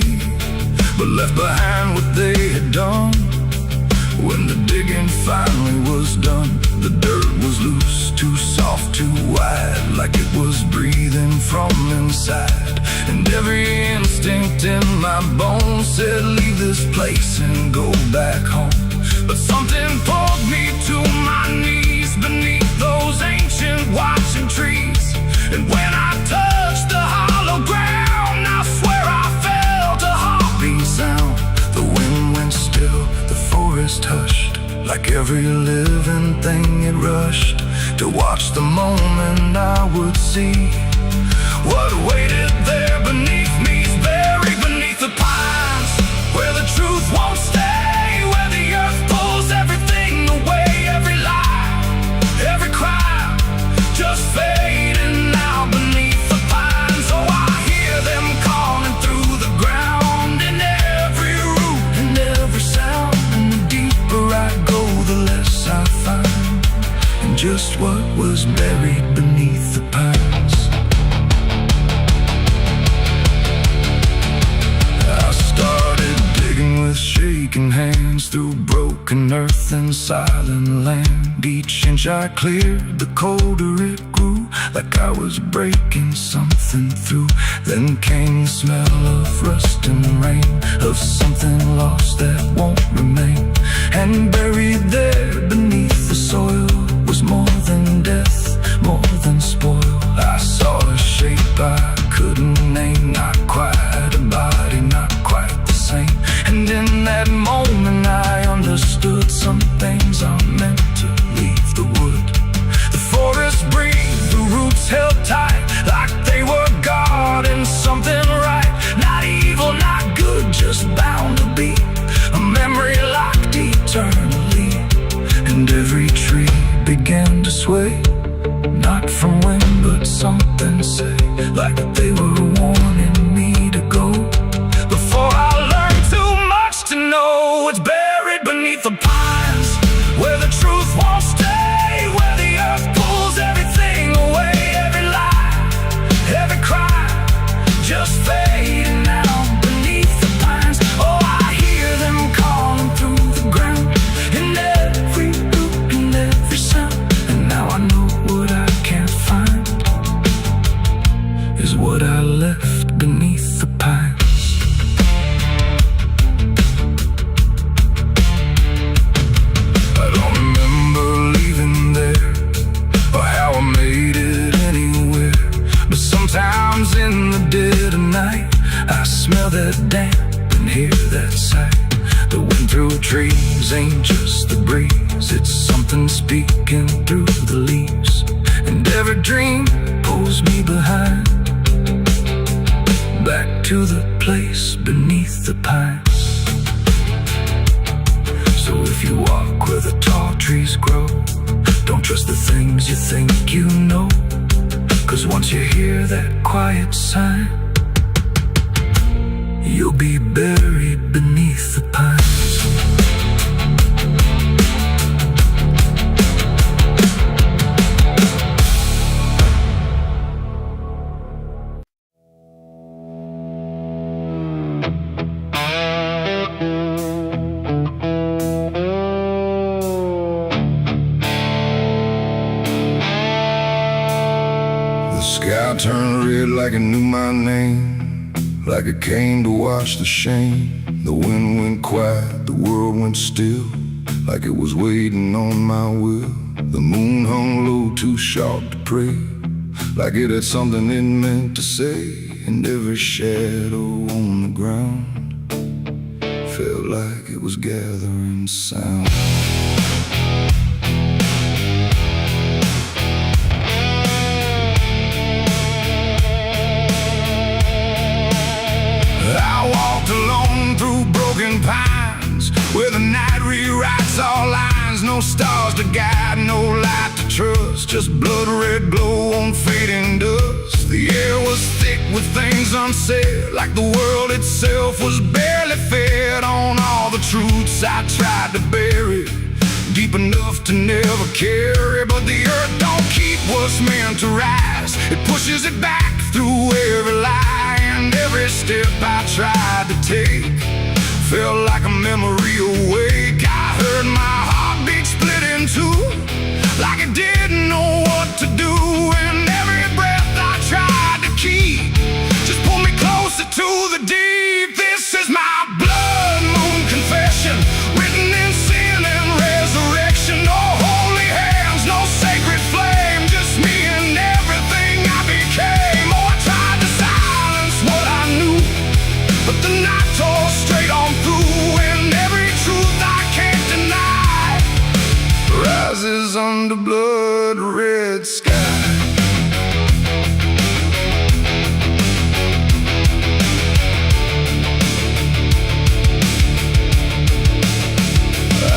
but left behind what they had done. When the digging finally was done, the dirt was loose, too soft, too wide, like it was breathing from inside. And every instinct in my bones said leave this place and go back home. But something pulled me to my knees beneath those ancient watching trees. And when I touched the hollow ground, I swear I felt a heartbeat sound. The wind went still, the forest hushed, like every living thing it rushed to watch the moment I would see what waited there beneath me. Is buried beneath the pines, where the truth won't stay, where the earth pulls everything away. Every lie, every crime, just fading now beneath the pines. Oh, I hear them calling through the ground, in every root and every sound. And the deeper I go, the less I find, and just what was buried beneath the pines. I started digging with shaking hands through broken earth and silent land. Each inch I cleared, the colder it grew, like I was breaking something through. Then came the smell of rust and rain, of something lost that won't remain. And buried there beneath the soil was more than death, more than spoil. I saw a shape I couldn't name, not quite a body, not quite the same. And in that moment I understood some things are meant to leave the wood. The forest breathed, the roots held tight, like they were guarding something right. Not evil, not good, just bound to be a memory locked eternally. And every tree began to sway, not from wind but something say, like they were warning me to go before I learned too much to know. It's buried beneath the pines, where the truth won't stay, where the earth pulls everything away. Every lie, every crime, just fading now beneath the pines. Oh, I hear them calling through the ground, in every root and every sound. And now I know what I can't find is what I left beneath the pines. I don't remember leaving there, or how I made it anywhere. But sometimes in the dead of night, I smell that damp and hear that sigh. The wind through trees ain't just the breeze, it's something speaking through the leaves. and every dream pulls me behind, back to the place beneath the pines. So if you walk where the tall trees grow, don't trust the things you think you know, 'cause once you hear that quiet sign, you'll be buried beneath the pines. The sky turned red like it knew my name, like it came to wash the shame. The wind went quiet, the world went still, like it was waiting on my will. The moon hung low, too sharp to pray, like it had something it meant to say. And every shadow on the ground felt like it was gathering sound. I walked alone through broken pines, where the night rewrites all lines. No stars to guide, no light to trust, just blood red glow on fading dust. The air was thick with things unsaid, like the world itself was barely fed on all the truths I tried to bury, deep enough to never carry. But the earth don't keep what's meant to rise, it pushes it back through every lie. And every step I tried to take felt like a memory awake. I heard my heartbeat split in two, like it didn't know what to do. And every breath I tried to keep just pulled me closer to the deep. This is my blood moon confession, written in sin and resurrection. No holy hands, no sacred flame, just me and everything I became. Oh, I tried to silence what I knew, but the night tore straight on through. And every truth I can't deny rises under blood red sky.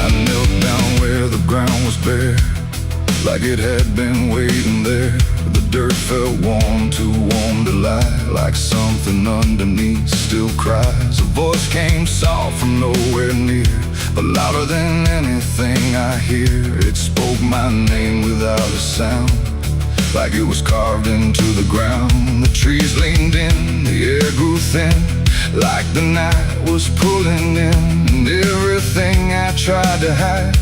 I knelt down where the ground was bare, like it had been waiting there. The dirt felt warm, too warm to lie, like something underneath still cries. A voice came soft from nowhere near, but louder than anything I hear. It spoke my name without a sound, like it was carved into the ground. The trees leaned in, the air grew thin, like the night was pulling in. And everything I tried to hide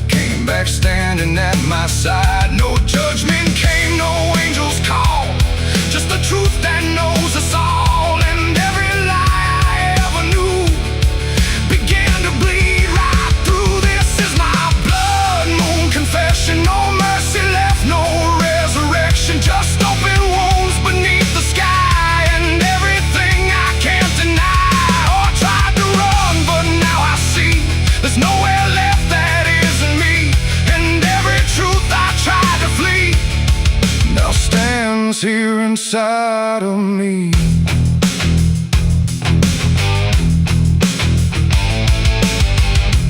came back standing at my side. No judgment came, no angel's call, just the truth that knows us all. And every lie I ever knew began to bleed right through. This is my blood moon confession, no mercy left, no resurrection, just open wounds beneath the sky. And everything I can't deny. Oh, I tried to run, but now I see there's nowhere left that isn't me. And every truth I tried to flee now stands here inside of me.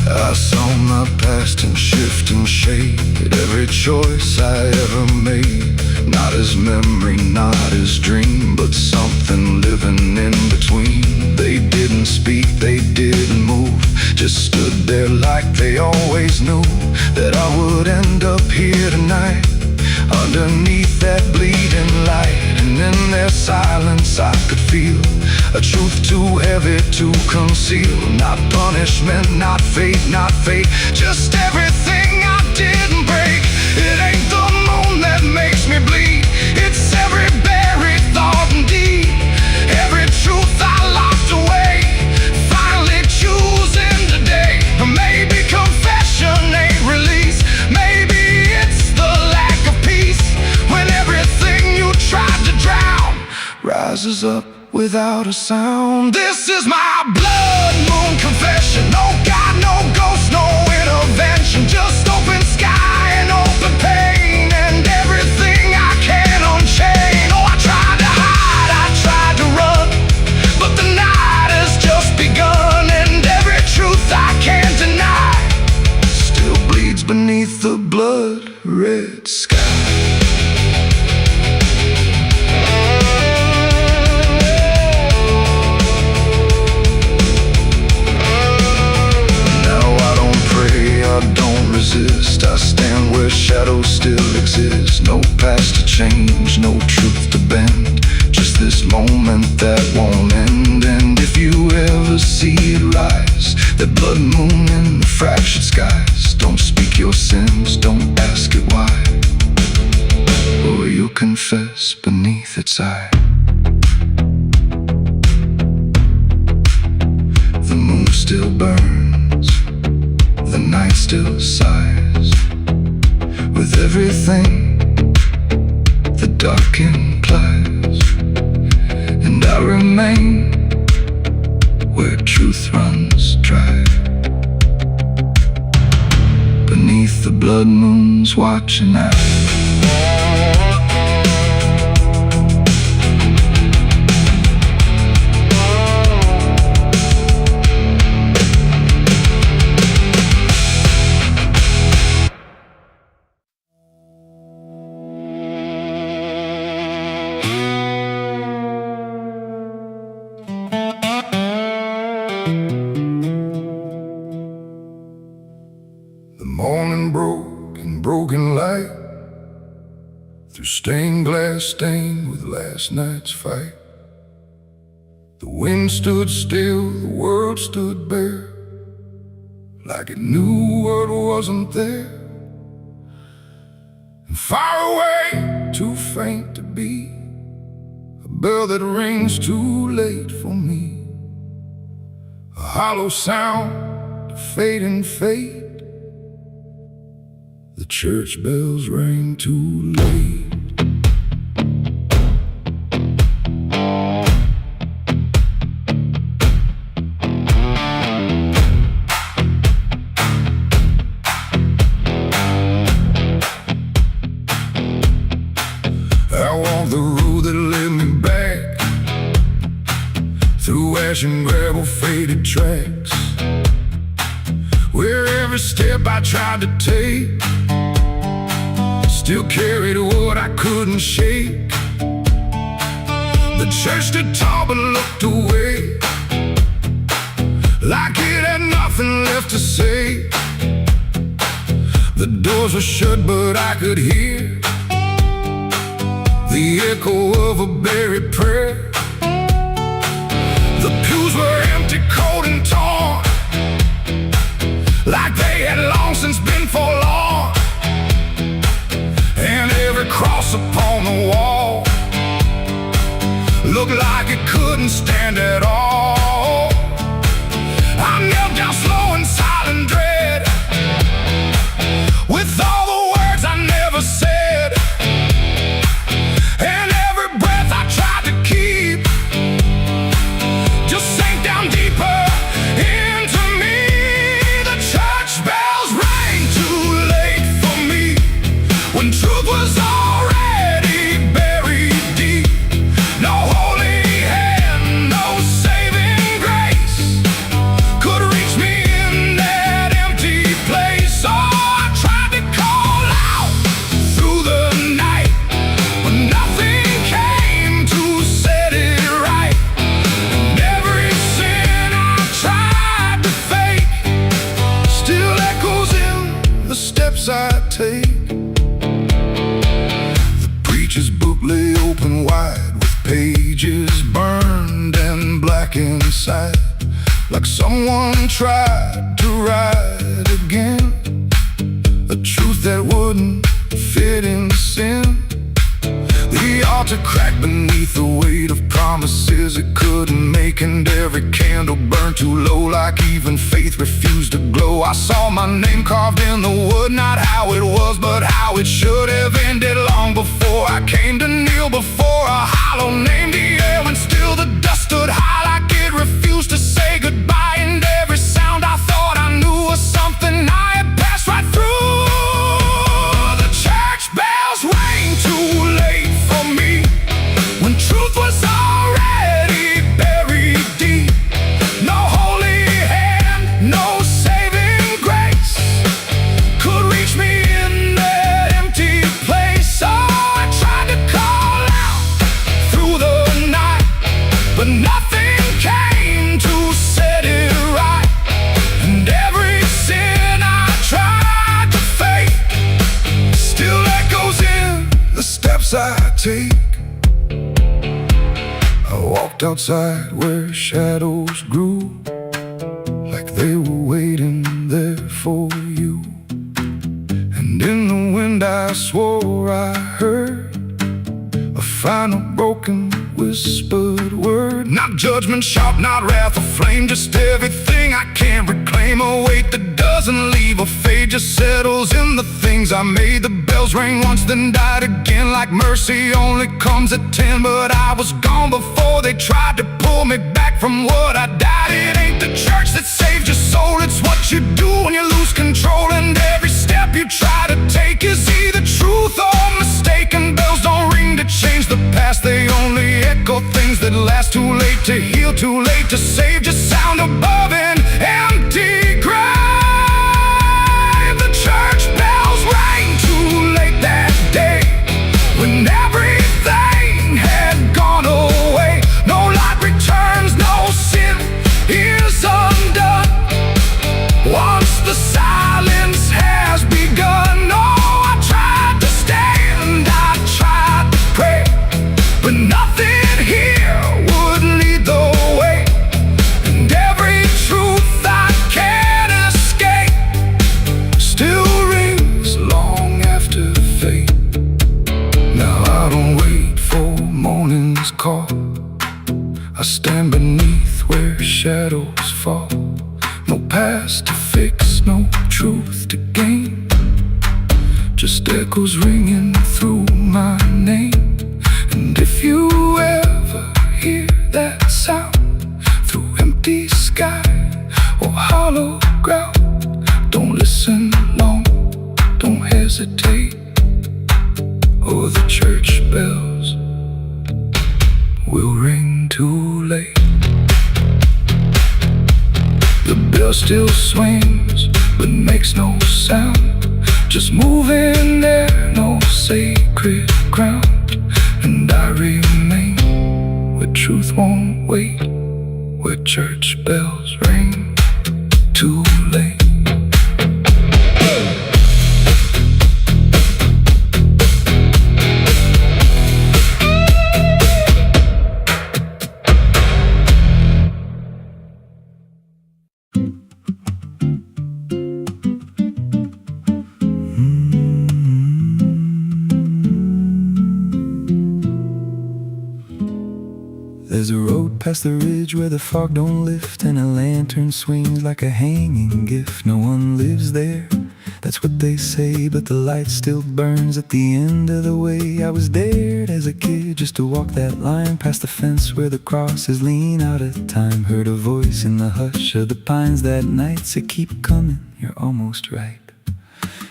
I saw my past in shift and shade, every choice I ever made, not as memory, not as dream, but something living in between. They didn't speak, they didn't move, just stood there like they always knew that I would end up here tonight, underneath that bleeding light. And in their silence I could feel a truth too heavy to conceal. Not punishment, not fate, not fate, just everything I didn't break. It ain't the moon that makes me bleed, it's every buried thought and deed, every truth I locked away, finally choosing today. Maybe confession ain't release, maybe it's the lack of peace, when everything you tried to drown rises up without a sound. This is my blood moon confession, no God, no ghost, no intervention, just open sky and open pain. And everything moment that won't end. And if you ever see it rise, that blood moon in the fractured skies, don't speak your sins, don't ask it why, or you'll confess beneath its eye. The moon still burns, the night still sighs, with everything the dark implies. And I remain where truth runs dry, beneath the blood moon's watching eye. The morning broke in broken light, through stained glass stained with last night's fight. The wind stood still, the world stood bare, like it knew what wasn't there. And far away, too faint to be, a bell that rings too late for me, a hollow sound of fading fate. The church bells rang too late. I walked the road that led me back, through ash and gravel faded tracks, where every step I tried to take still carried what I couldn't shake. The church stood tall but looked away, like it had nothing left to say. The doors were shut but I could hear the echo of a buried prayer. The pews were empty, cold and torn, like they had long since been forlorn. And every cross upon the wall looked like it couldn't stand at all. I knelt down slow in silent dread, with all the words I never said, and every breath I tried to keep just sank down deeper into me. The church bells rang too late for me, when truth was already buried deep. No holy hand, no saving grace could reach me in that empty place. Oh, I tried to call out through the night, but nothing came to set it right. And every sin I tried to fake still echoes in the steps I take. Preacher's book lay open wide, with pages burned and black inside, like someone tried to write again a truth that wouldn't fit in sin. The altar cracked beneath the weight of promises it couldn't make, and every candle burned too low, like even faith refused to glow. I saw my name carved in the wood, not how it was, but how it should have ended long before I came to kneel before a hollow named the air, when still the dust stood high, like it refused to say goodbye. And every sound I thought I knew was something I had passed right through. The church bells rang too late for me, when truth was already buried deep. No holy hand, no saving grace could reach me in that empty place. Oh, I tried to call out through the night, but nothing came to set it right. And every sin I tried to fake still echoes in the steps I take. walked outside where shadows grew, like they were waiting there for you. And in the wind I swore I heard a final broken whispered word. Not judgment sharp, not wrath or flame, just everything I can't reclaim. A weight that doesn't leave or fade, just settles in the things I made. The bells rang once then died again, like mercy only comes at 10. But I was gone before they tried to pull me back from what I died. It ain't the church that saved your soul, it's what you do when you lose control. And every step you try to take is either truth or mistaken. Bells don't ring to change the past, they only echo things that last. Too late to heal, too late to save, just sound above an empty grave. The church bells rang too late that day, when everything had gone away. No light returns, no sin is undone once the silence has begun. No, I tried to stand, I tried to pray, but nothing here would lead the way. And every truth I can't escape still rings long after fate. Now I don't wait for morning's call, I stand beneath where shadows fall. No past to fix, no truth to gain, just echoes ringing through my name. And if you ever hear that sound through empty sky or hollow ground, don't listen long, don't hesitate, or the church bells will ring too late. The bell still swings, but makes no sound, just moving there, no sacred ground. And I remain where truth won't wait, where church bells ring too late. There's a road past the ridge where the fog don't lift, and a lantern swings like a hanging gift. No one lives there, that's what they say, but the light still burns at the end of the way. I was dared as a kid just to walk that line past the fence where the crosses lean out of time. Heard a voice in the hush of the pines that night say, keep coming, you're almost right.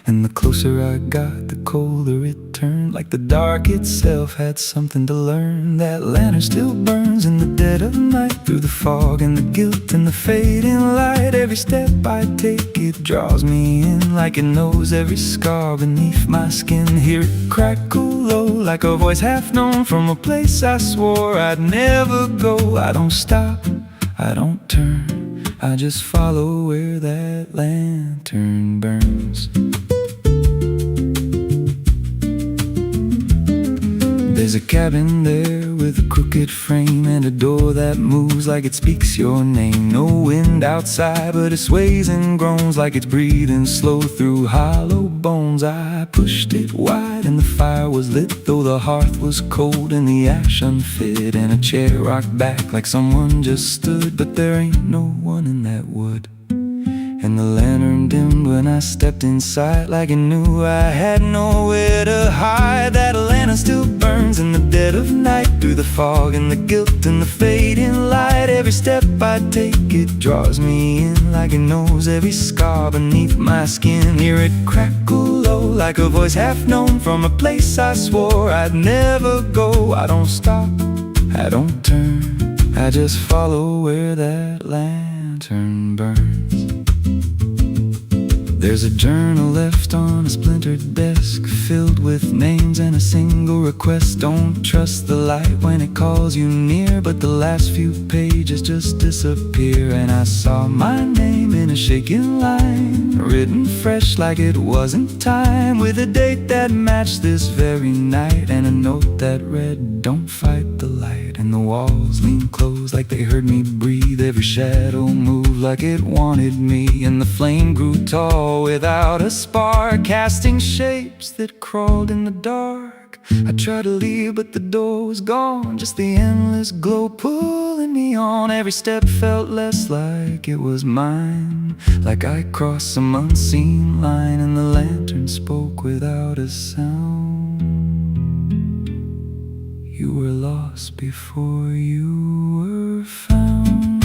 And the closer I got, the colder it turned, like the dark itself had something to learn. That lantern still burns in the dead of night, through the fog and the guilt and the fading light. Every step I take, it draws me in, like it knows every scar beneath my skin. Hear it crackle low, like a voice half known from a place I swore I'd never go. I don't stop, I don't turn, I just follow where that lantern burns. There's a cabin there with a crooked frame, and a door that moves like it speaks your name. No wind outside, but it sways and groans like it's breathing slow through hollow bones. I pushed it wide and the fire was lit, though the hearth was cold and the ash unfit. And a chair rocked back like someone just stood, but there ain't no one in that wood. And the lantern dimmed when I stepped inside, like it knew I had nowhere to hide. That lantern still burns in the dead of night, through the fog and the guilt and the fading light. Every step I take, it draws me in, like it knows every scar beneath my skin. Hear it crackle low, like a voice half known from a place I swore I'd never go. I don't stop, I don't turn, I just follow where that lantern burns. There's a journal left on a splintered desk, filled with names and a single request. Don't trust the light when it calls you near, but the last few pages just disappear. And I saw my name in a shaking line, written fresh like it wasn't time, with a date that matched this very night, and a note that read, don't fight the light. And the walls leaned close like they heard me breathe. Every shadow moved like it wanted me, and the flame grew tall without a spark, casting shapes that crawled in the dark. I tried to leave, but the door was gone, just the endless glow pulling me on. Every step felt less like it was mine, like I crossed some unseen line, and the lantern spoke without a sound. You were lost before you were found.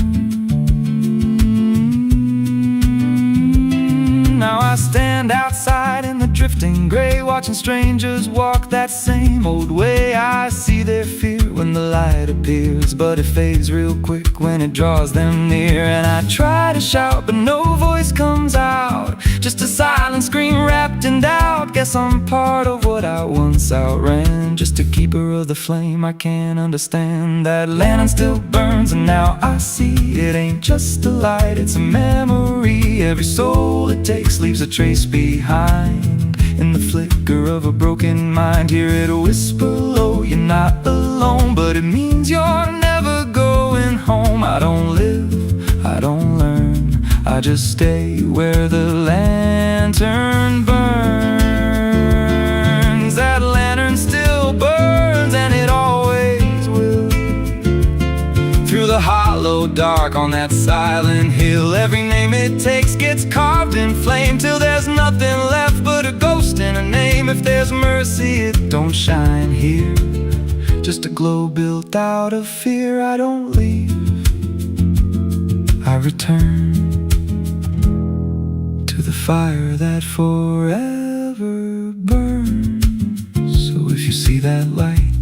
Now I stand outside in the drifting gray, watching strangers walk that same old way. I see their fear when the light appears, but it fades real quick when it draws them near. And I try to shout, but no voice comes out, just a silent scream wrapped in doubt. Guess I'm part of what I once outran, just a keeper of the flame I can't understand. That lantern still burns, and now I see it ain't just a light, it's a memory. Every soul it takes leaves a trace behind, in the flicker of a broken mind. Hear it whisper low, you're not alone, but it means you're never going home. I don't live, I don't learn, I just stay where the lantern burns. That lantern still burns, and it always will. Through the hollow dark on that silent hill, every name it takes gets carved in flame, till there's nothing left but a ghost and a name. If there's mercy, it don't shine here, just a glow built out of fear. I don't leave, I return to the fire that forever burns. So if you see that light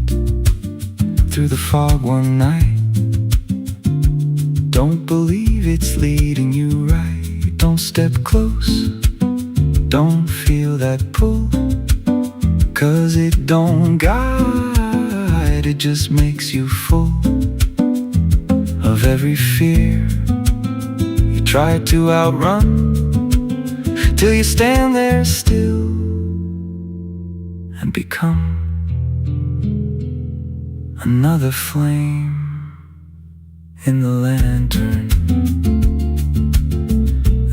through the fog one night, don't believe it's leading you right. Don't step close, don't feel that pull, 'cause it don't guide, it just makes you full of every fear you try to outrun, till you stand there still and become another flame in the lantern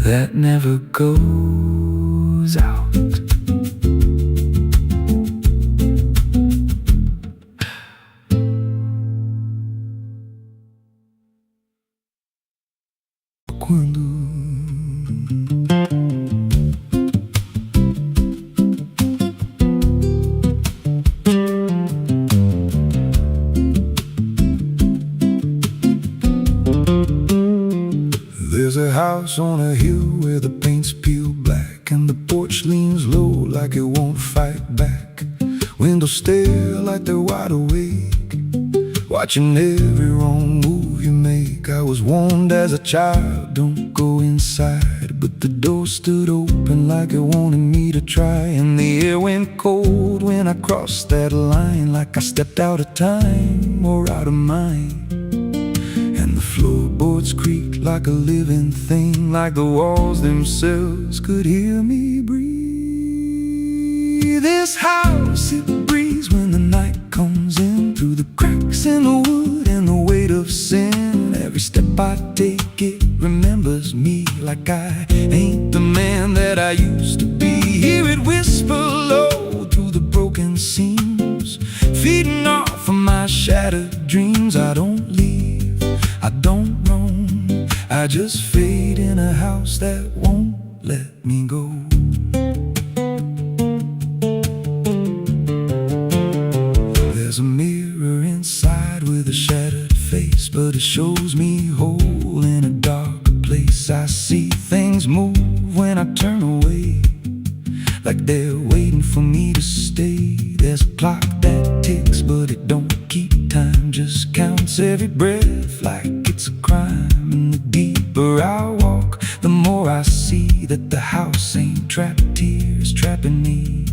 that never goes out. Quando there's a house on a hill where the paint's peeled black, and the porch leans low like it won't fight back. Windows stare like they're wide awake, watching every wrong move you make. I was warned as a child, don't go inside, but the door stood open like it wanted me to try. And the air went cold when I crossed that line, like I stepped out of time or out of mind. And the floorboards creaked like a living thing, like the walls themselves could hear me breathe. This house, it breathes when the night comes in, through the cracks in the wood and the weight of sin. Every step I take, it remembers me, like I ain't the man that I used to be. Hear it whisper low through the broken seams, feeding off of my shattered dreams. I don't leave, I don't roam, I just fade in a house that won't let me go. There's a mirror inside with a shattered face, but it shows me whole in a darker place. I see things move when I turn away, like they're waiting for me to stay. There's a clock that ticks, but it don't keep time, just counts every breath like it's a crime. And the deeper I walk, the more I see that the house ain't trapped here, it's trapping me.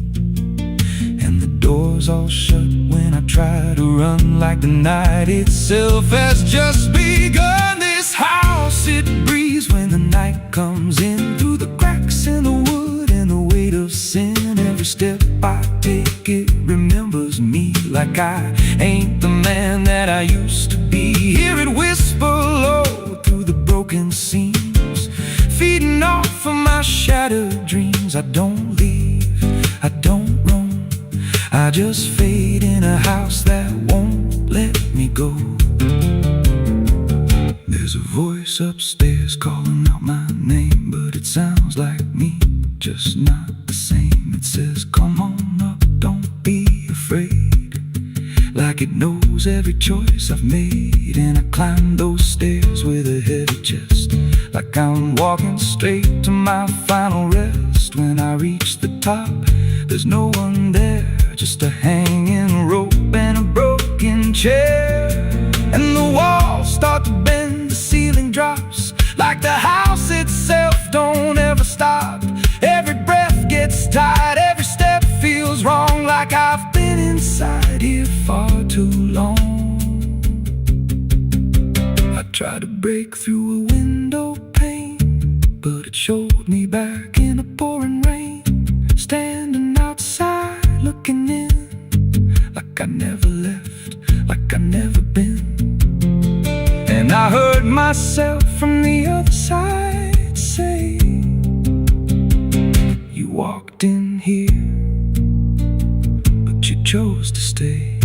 And the doors all shut when I try to run, like the night itself has just begun. This house, it breathes when the night comes in, through the cracks in the wood and the weight of sin. Every step I take, it remembers me, like I ain't the man that I used to be. my shattered dreams. I don't leave, I don't roam, I just fade in a house that won't let me go. There's a voice upstairs calling out my name, but it sounds like me, just not the same. It says, come on up, don't be afraid, like it knows every choice I've made. And I climb those stairs with a heavy chest, like I'm walking straight to my final rest. When I reach the top, there's no one there, just a hanging rope and a broken chair. And the walls start to bend, the ceiling drops, like the house itself don't ever stop. Every breath gets tight, every step feels wrong, like I've been inside here far too long. I tried to break through a window pane, but it showed me back in a pouring rain, standing outside looking in, like I never left, like I never been. And I heard myself from the other side say, you walked in here, but you chose to stay.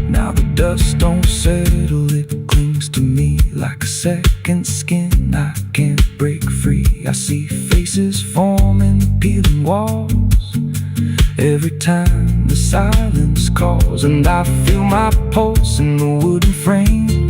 Now the dust don't settle, it clings to me like a second skin. I can't break free. I see faces forming, peeling walls every time the silence calls. And I feel my pulse in the wooden frame,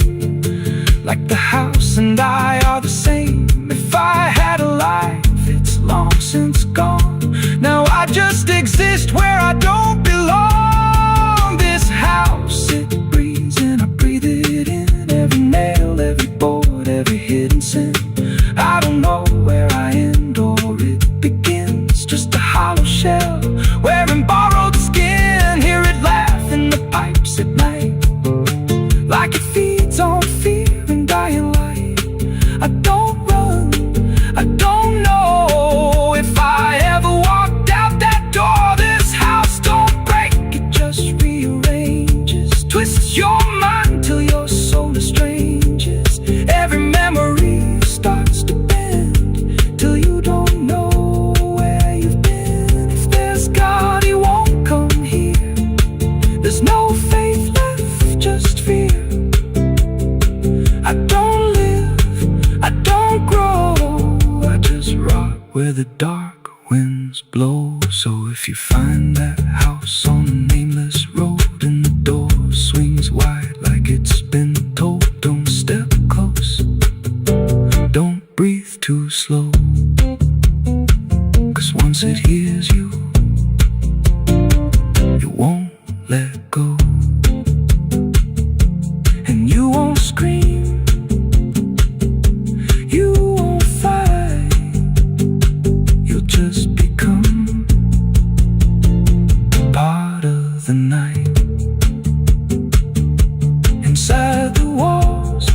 like the house and I are the same. If I had a life, it's long since gone. Now I just exist where I don't belong. This house, it breathes and I breathe it in. Every nail, every board, every hidden sin. I don't know where I end or it begins, just a hollow shell wearing borrowed skin. Hear it laugh in the pipes at night, like it feeds on fear and dying light. I don't run, I don't know if I ever walked out that door. This house don't break, it just rearranges, twists your mind till your soul estranges. Every memory starts to bend till you don't know where you've been. If there's God, he won't come here. There's no faith left, just fear. I don't live, I don't grow, I just rot where the dark winds blow. So if you find that house on a nameless road and the door swings wide like it's been told, don't step close, don't breathe too slow, 'cause once it hears you, it won't let go. And you won't scream, you won't fight, you'll just become part of the night. Inside the walls,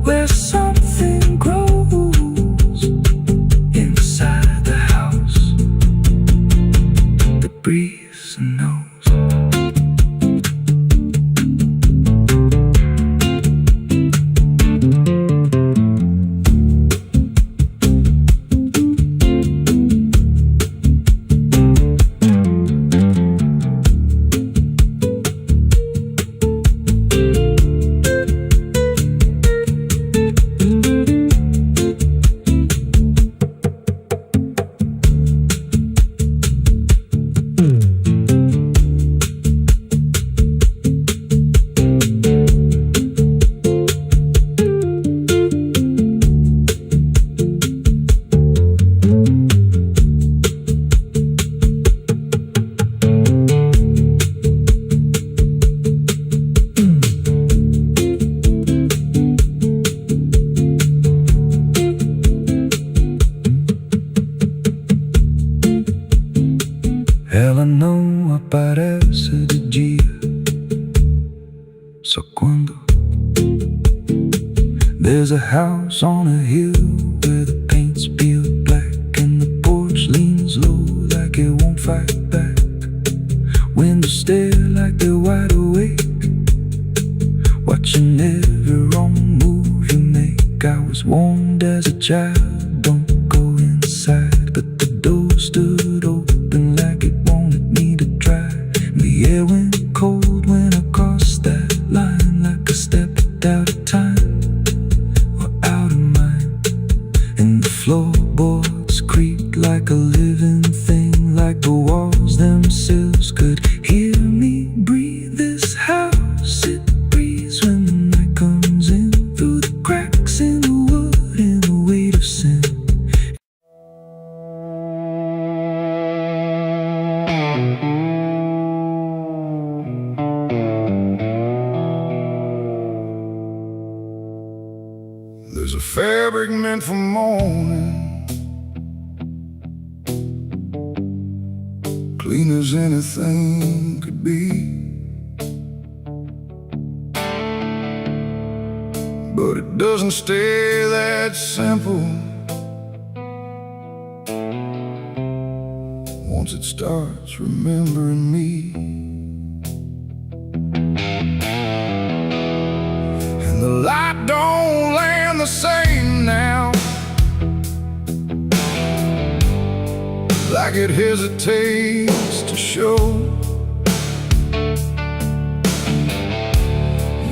where something grows, inside the house that breathes and knows. Ela não aparece de dia, só quando. There's a house on a hill where the paint's peeled black and the porch leans low like it won't fight back. Windows stare like they're wide awake, watching every wrong move you make. I was warned as a child stepped out of time or out of mind, and the floorboards creaked like a living thing, like the walls themselves could hear me breathe. This house, it breathes when the night comes in, through the cracks in the wood and the weight of sin. There's a fabric meant for mourning, clean as anything could be, but it doesn't stay that simple. Once it starts remembering me, and the light don't land the same now, like it hesitates to show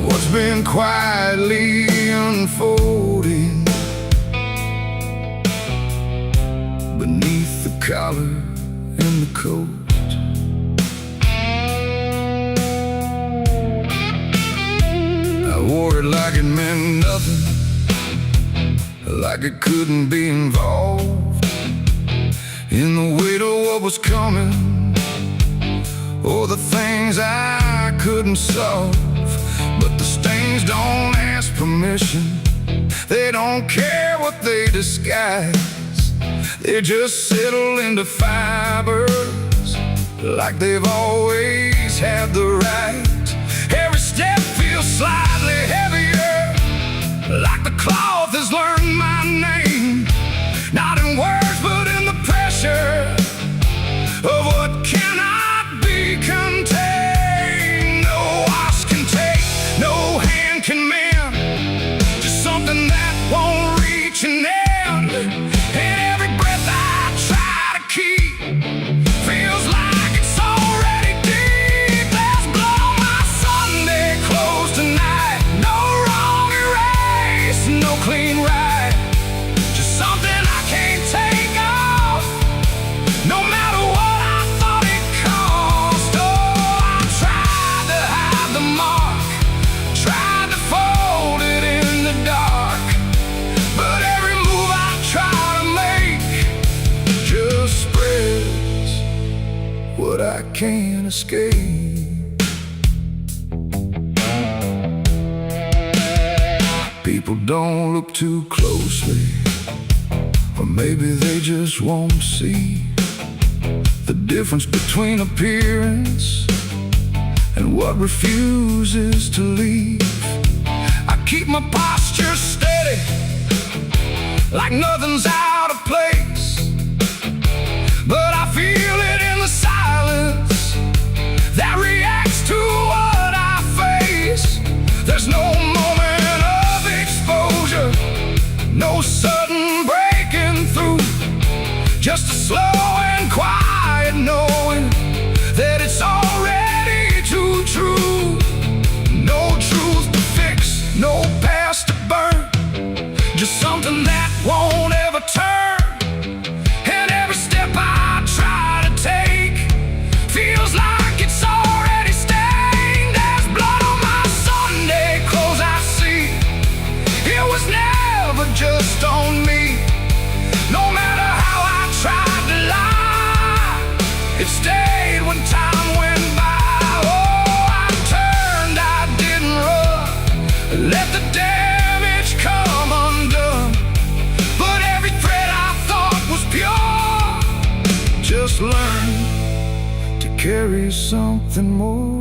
what's been quietly unfolding beneath the collar and the coat. I wore it like it meant nothing, like it couldn't be involved in the weight of what was coming, or the things I couldn't solve. But the stains don't ask permission, they don't care what they disguise. They just settle into fibers, like they've always had the right. Every step feels slightly heavier, like the cloth has learned my name, not in words but in the pressure of what cannot be contained. No wash can take, no hand can mend, just something that won't reach an end. And every breath I try to keep feels like it's already deep. There's blood on my Sunday clothes tonight, no wrong erase, no clean right, just something I can't take off, no matter what I thought it cost. Oh, I tried to hide the mark, tried to fold it in the dark, but every move I try to make just spreads what I can't escape. People don't look too closely, or maybe they just won't see the difference between appearance and what refuses to leave. I keep my posture steady, like nothing's out of place, but I feel it in the silence that reacts to what I face. There's no moment of exposure, no sudden breaking through, just a slow and quiet knowing that it's already too true. No truth to fix, no past to burn, just something that won't ever turn. And every step I try to take feels like it's already stained. There's blood on my Sunday clothes, I see. It was never just on me. No matter how I tried to lie, it stayed when time went by. Oh, I turned, I didn't run, let the damage come undone. But every thread I thought was pure just learned to carry something more.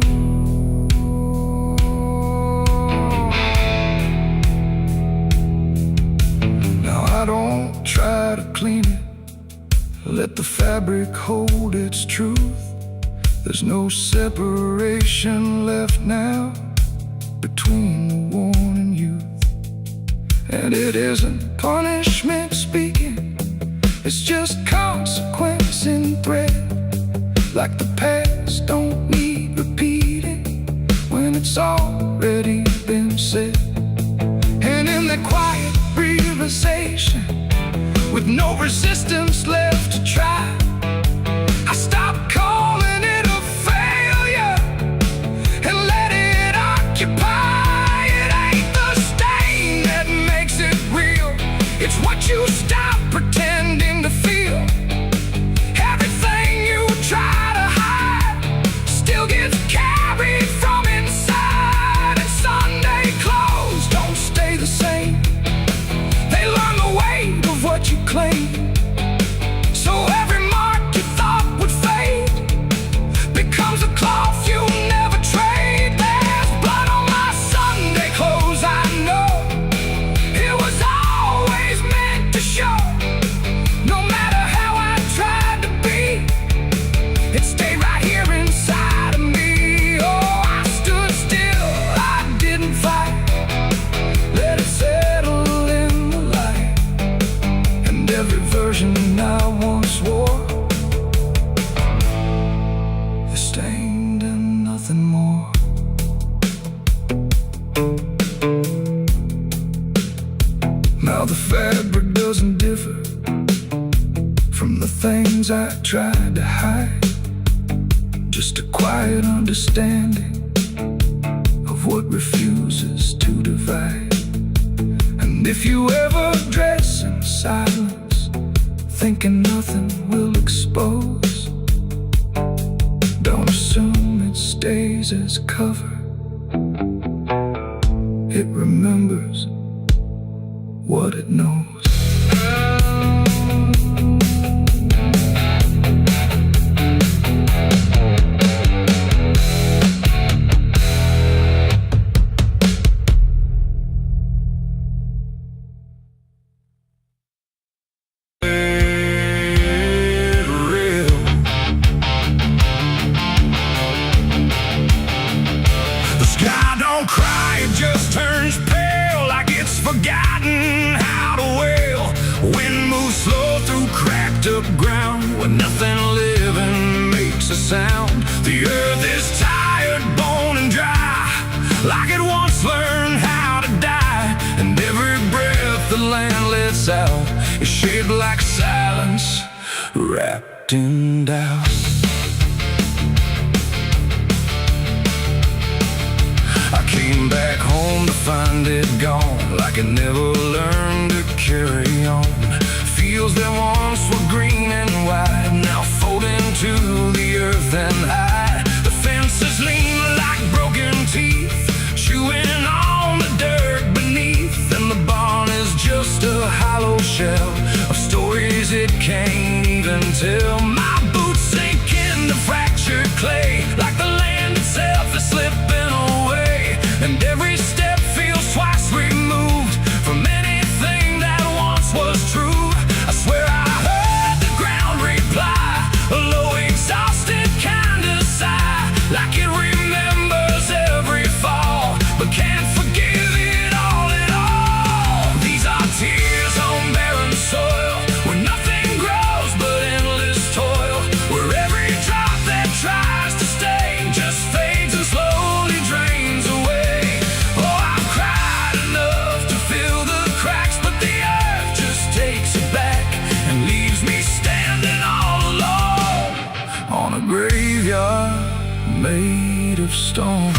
Now I don't try to clean it, let the fabric hold its truth. There's no separation left now between the worn and youth. And it isn't punishment speaking, it's just consequence in thread. Like the past don't need repeating when it's already been said. It's what you stop pretending to feel. Everything you try to hide still gets carried from inside. And Sunday clothes don't stay the same. They learn the weight of what you claim. So every mark you thought would fade becomes a cloth you never trade. There's blood on my Sunday clothes, I know. It was always meant to show. No matter how I tried to be, it stayed right here inside of me. Oh, I stood still, I didn't fight. Let it settle in the light. And every version I once wore is stained and nothing more. Now the fabric doesn't differ from the things I tried to hide. Just a quiet understanding of what refuses to divide. And if you ever dress in silence, thinking nothing will expose, don't assume it stays as cover. It remembers what it knows. The sky don't cry, it just turns pale, like it's forgotten how to wail. Wind moves slow through cracked up ground, where nothing living makes a sound. The earth is tired, bone and dry, like it once learned how to die. And every breath the land lets out is shaped like silence, wrapped in doubt. I came back home to find it gone, like it never learned to carry on. Fields that once were green and wide, now fold into the earth and hide. The fences lean like broken teeth, chewing on the dirt beneath. And the barn is just a hollow shell of stories it can't even tell. My boots sink into fractured clay, like the land itself is slipping away. And every step feels twice removed from anything that once was true. I swear I heard the ground reply, a low exhausted kind of sigh, like it remembers every fall, but can't forgive it all at all. These are tears on barren soil, where nothing grows but endless toil, where every drop that tries to stay just fades and slowly drains away. Oh, I've cried enough to fill the cracks, but the earth just takes it back and leaves me standing all alone on a graveyard made of stone.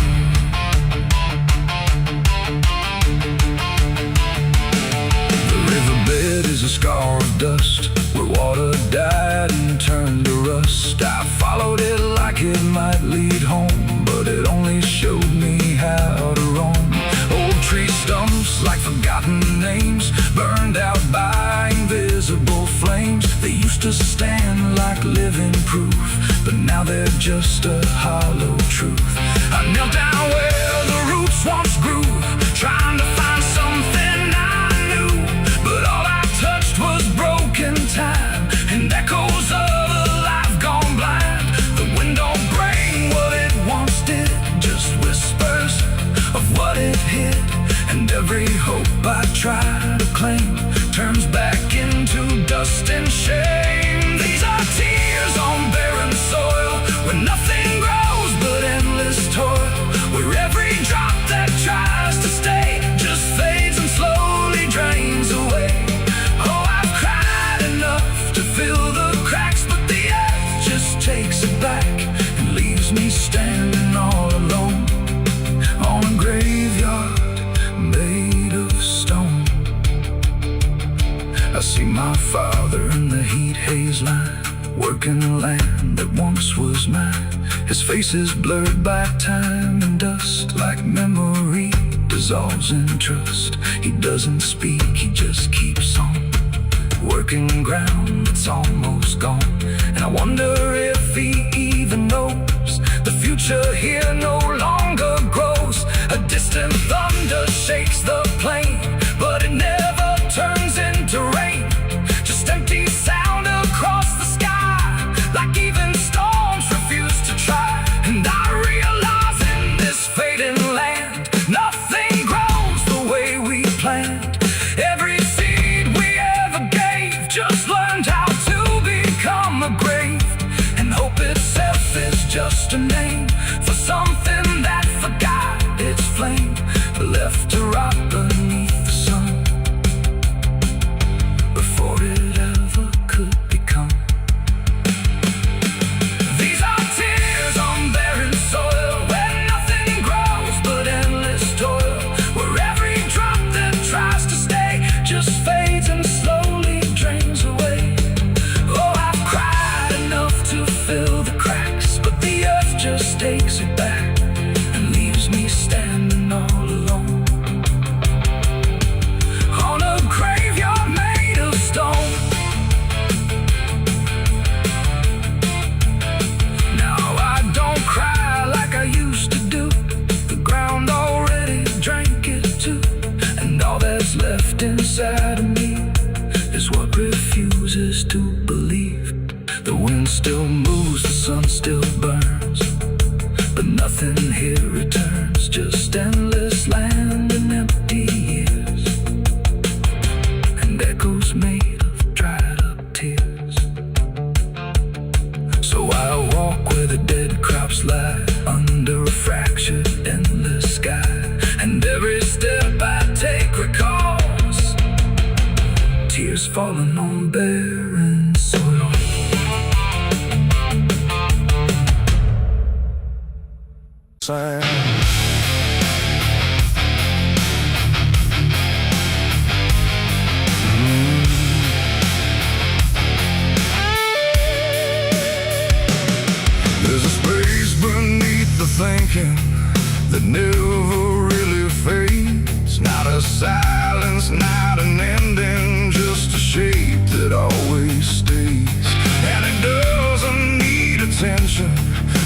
The riverbed is a scar of dust, where water died and turned to rust. I followed it like it might lead home, but it only showed me how to roam. Old tree stumps like forgotten names, burned out by invisible flames. They used to stand like living proof, but now they're just a hollow truth. I knelt down where the roots once grew, trying to find something I knew, but all I touched was broken time and echoes of a life gone blind. The wind don't bring what it once did, just whispers of what it hid. And every hope I try to claim turns back into dust and shame. These are tears on barren soil, where nothing grows but endless toil, where every drop that tries to stay just fades and slowly drains away. Oh, I've cried enough to fill the cracks, but the earth just takes it back and leaves me standing all alone on a graveyard made of stone. his line, working land that once was mine. His face is blurred by time and dust, like memory dissolves in trust. He doesn't speak, he just keeps on working ground that's almost gone. And I wonder if he even knows the future here no longer grows. A distant thunder shakes the plain, but it never turns into rain. Just empty sound across the sky, like even storms refuse to try. And I realize in this fading land, nothing grows the way we planned. Every seed we ever gave just learned how to become a grave. And hope itself is just a name for something that forgot its flame, left to rot beneath the sun before it ever could become. These are tears on barren soil, where nothing grows but endless toil, where every drop that tries to stay just fades and slowly drains away. Oh, I've cried enough to fill the cracks, but the earth just takes it back and leaves me standing all alone on a graveyard made of stone. Now I don't cry like I used to do. The ground already drank it too, and all that's left inside of me is what refuses to believe. The wind still moves, the sun still burns, but nothing here returns, just endless land and empty years, and echoes made of dried up tears. So I walk where the dead crops lie, under a fractured endless sky, and every step I take recalls tears falling on barren soil. There's a space beneath the thinking that never really fades. Not a silence, not an ending, just a shape that always stays. And it doesn't need attention,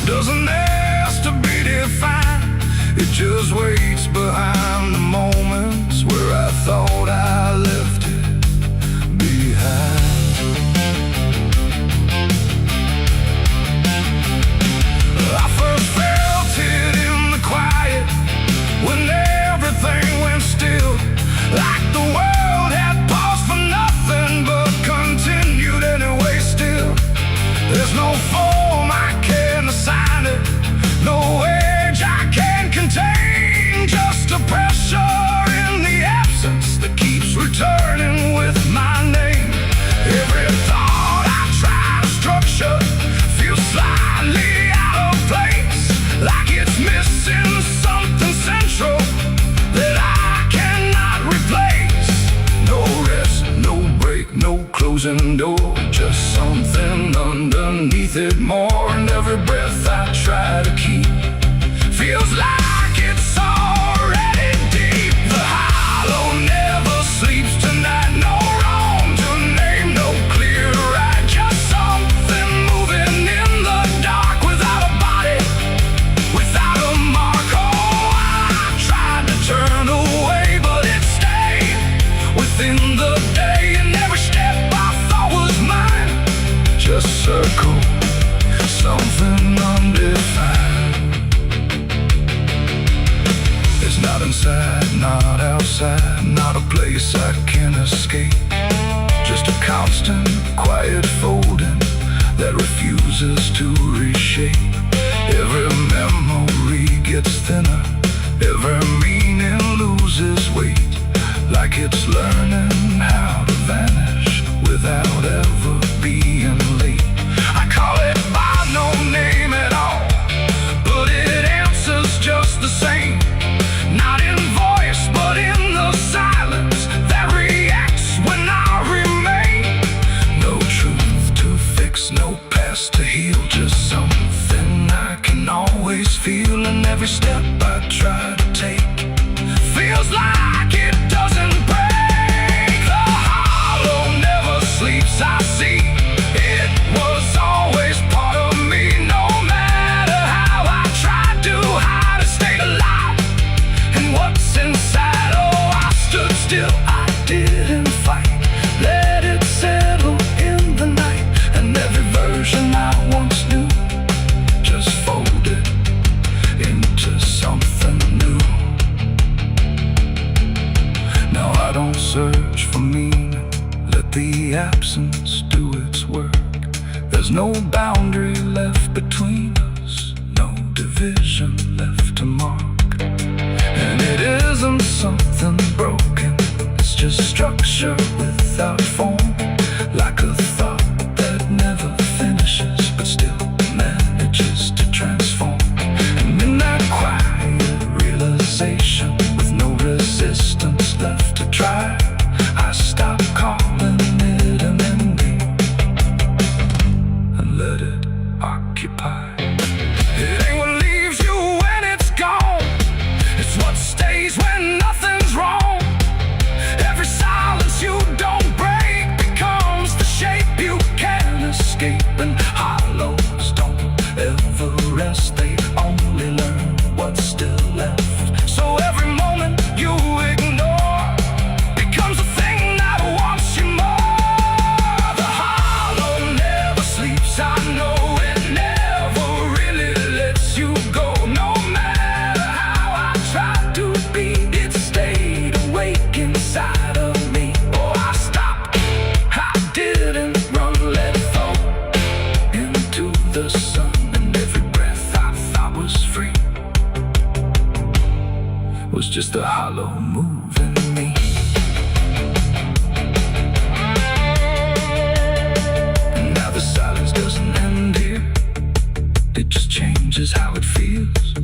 doesn't ask to be defined. It just waits behind the moments where I thought I left it behind. I first felt it in the quiet, when everything went still, like the world had paused for nothing but continued anyway still. There's no form I can assign it, no age I can contain, just a pressure in the absence that keeps returning with my name. Every thought I try to structure feels slightly out of place, like it's missing something central that I cannot replace. No rest, no break, no closing door, just something underneath it more. And every breath I try to keep feels like it's already deep. The hollow never sleeps tonight, no wrong to name, no clear right, just something moving in the dark without a body, without a mark. Oh, I tried to turn away, but it stayed within the day, and every step I thought was mine just circle something undefined. It's not inside, not outside, not a place I can escape, just a constant, quiet folding that refuses to reshape. Every memory gets thinner, every meaning loses weight, like it's learning how to vanish without ever being late. I call it by no name at all, but it answers just the same. Not in voice, but in the silence that reacts when I remain. No truth to search for meaning, let the absence do its work. There's no boundary left between us, no division left to mark. And it isn't something broken, it's just structure without form, like a thought that never finishes but still manages to transform. And in that quiet realization, with no resistance left to try, I stop calling it an ending and let it occupy. It ain't what leaves you when it's gone, it's what stays when nothing's wrong. Every silence you don't break becomes the shape you can't escape. And hollows don't ever rest, they only learn what's still left. So every moment you ignore becomes a thing that wants you more. The hollow never sleeps, I know it never really lets you go. No matter how I tried to be, it stayed awake inside of me. Oh, I stopped, I didn't run, let it fall into the sun. And every breath I thought was free was just a hollow move in me. And now the silence doesn't end here, it just changes how it feels.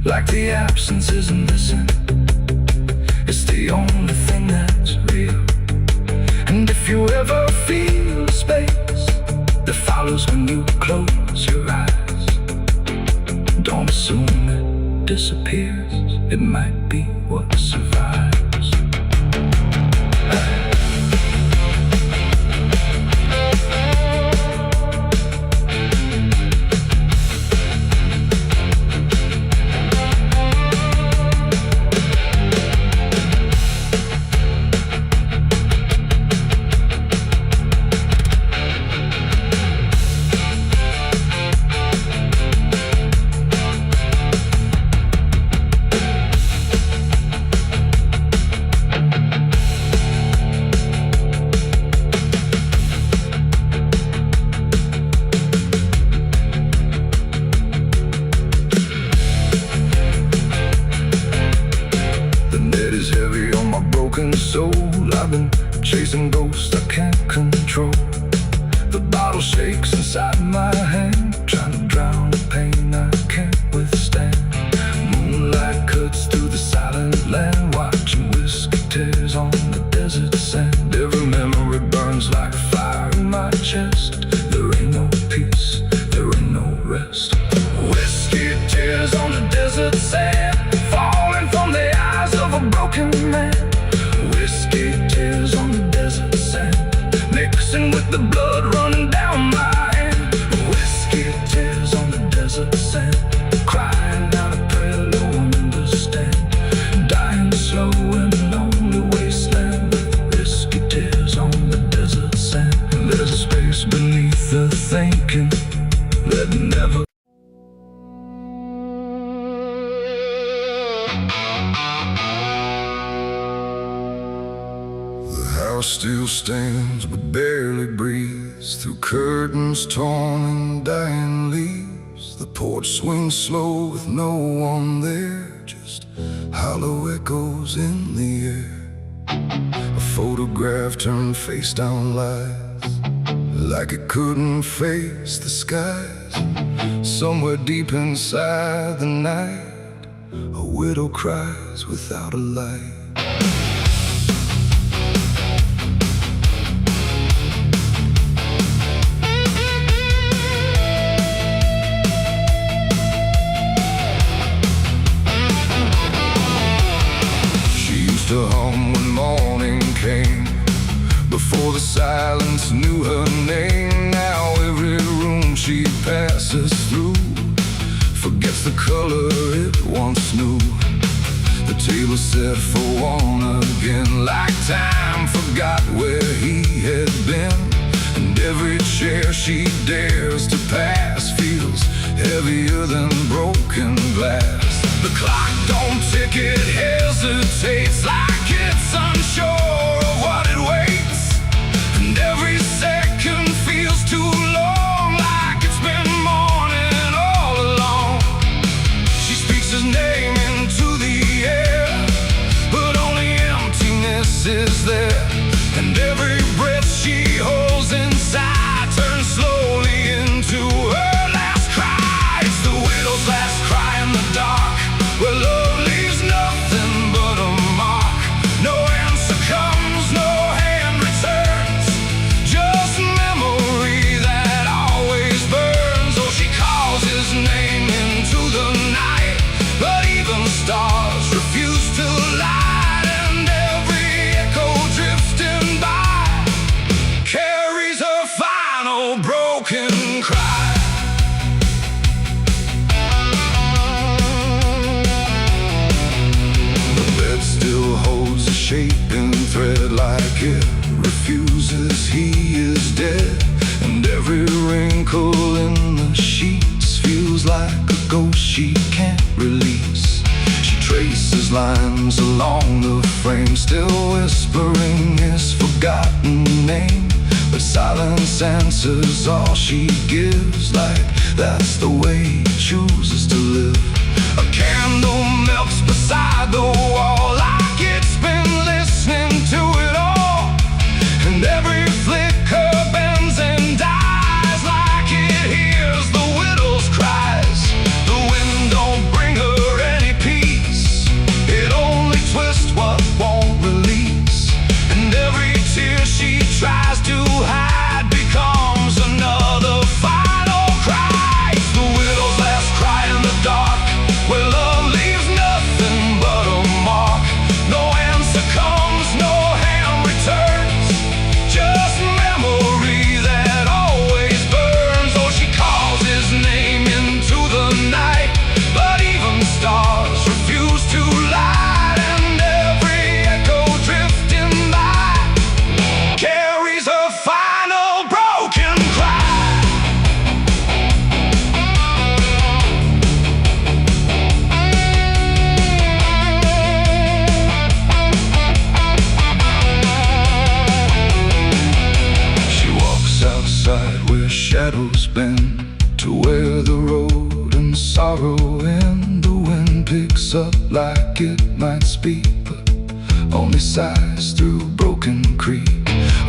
Like the absence isn't missing, it's the only thing that's real. And if you ever feel a space that follows when you close your eyes, don't assume it disappears, it might be what survives. Soul, I've been chasing ghosts I can't control. The bottle shakes inside my hand, trying to drown the pain I can't withstand. Moonlight cuts through the silent land, watching whiskey tears on the desert sand. Every memory burns like fire in my chest. There ain't no peace, there ain't no rest. Whiskey tears on the desert sand, falling from the eyes of a broken man. Whiskey tears on the desert sand, mixing with the blood running down my hand. Whiskey tears on the desert sand, crying out a prayer no one understands. Dying slow in a lonely wasteland, whiskey tears on the desert sand. There's a space beneath the thinking that never. The house still stands but barely breathes through curtains torn and dying leaves. The porch swings slow with no one there, just hollow echoes in the air. A photograph turned face down lies, like it couldn't face the skies. Somewhere deep inside the night, a widow cries without a light. To hum when morning came, before the silence knew her name. Now every room she passes through forgets the color it once knew. The table set for one again, like time forgot where he had been. And every chair she dares to pass feels heavier than broken glass. The clock don't tick, it hesitates like it's unsure. is there, and every breath she holds inside turns slowly into her last cry. It's the widow's last cry in the dark, where love leaves nothing but a mark. No answer comes, no hand returns, just memory that always burns. Oh, she calls his name into the night, but even stars refuse to light, and every echo drifting by carries her final broken cry. The bed still holds a shaping thread, like it refuses he is dead, and every wrinkle in the sheets feels like a ghost she can't release. She traces lines along the frame, still whispering his forgotten name, but silence answers all she gives, like that's the way he chooses to live. A candle melts beside the wall, like it's been listening to it all, and every flicker bends and dies, like it hears the widow's cries. The wind don't bring her any peace, it only twists what won't release, and every tear she tries to hide becomes another final cry. It's the widow's last cry in the dark, where love leaves nothing but a mark. No answer comes, no hand returns, just memory that always burns. Oh, she calls his name into the night, but even stars refuse to light, and every echo drifting by carries her final broken cry. She walks outside where shadows bend, to where the road and sorrow end. The wind picks up like it might speak, but only sighs through broken creek.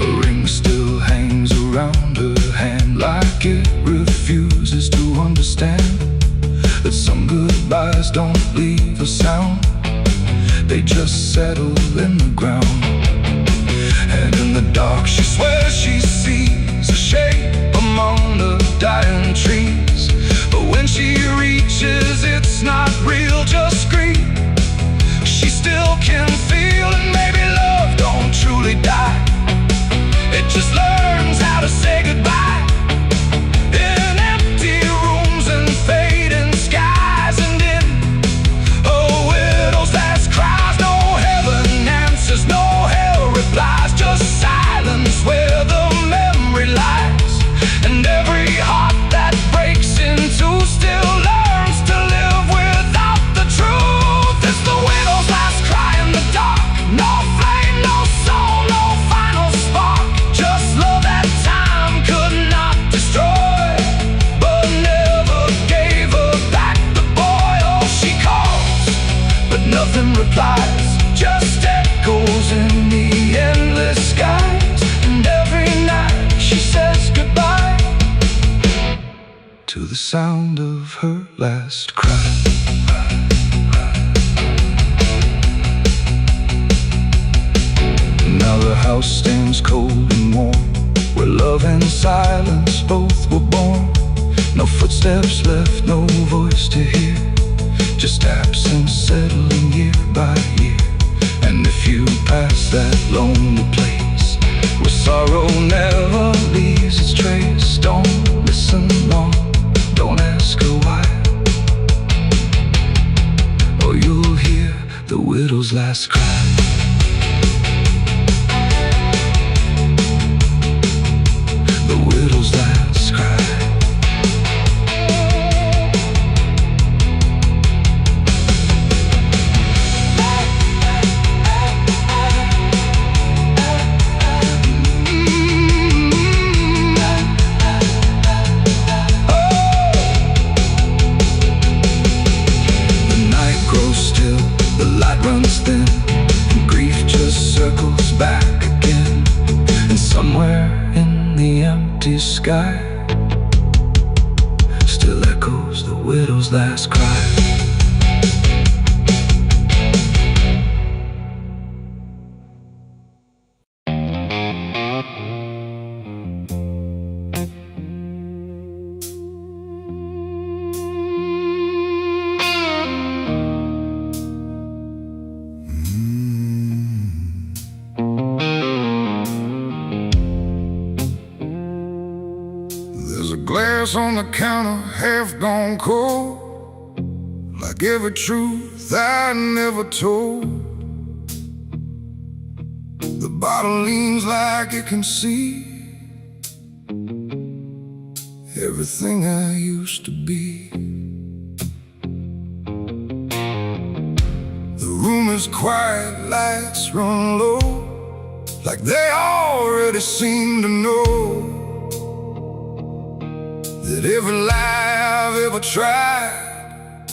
A ring still hangs around her hand, like it refuses to understand that some goodbyes don't leave a sound, they just settle in the ground. And in the dark she swears she sees a shape among the dying trees, but when she reaches it's not real, just grief. She still can feel, and maybe love don't truly die, it just learns how to say goodbye. In empty rooms and fading skies, and in a widow's last cries, no heaven answers, no hell replies, just silence where the memory lies, and every heart that breaks in two still learns to live without the truth. It's the widow's last cry in the dark, no flame, no soul, no final spark, just love that time could not destroy, but never gave her back the boy. Oh, she calls, but nothing replies, just echoes in the endless skies, and every night she says goodbye to the sound of her last cry. Now the house stands cold and warm, where love and silence both were born. No footsteps left, no voice to hear, just absence settling year by year. And if you pass that lonely place where sorrow never leaves its trace, don't listen long, don't ask her why, or you'll hear the widow's last cry. The widow's last cry. runs thin, and grief just circles sky. Still echoes the widow's last cry. There's a glass on the counter, half gone cold, like every truth I never told. The bottle leans like it can see everything I used to be. The room is quiet, lights run low, like they already seem to know that every lie I've ever tried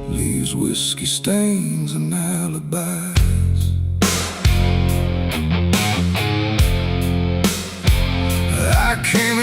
leaves whiskey stains and alibis. I came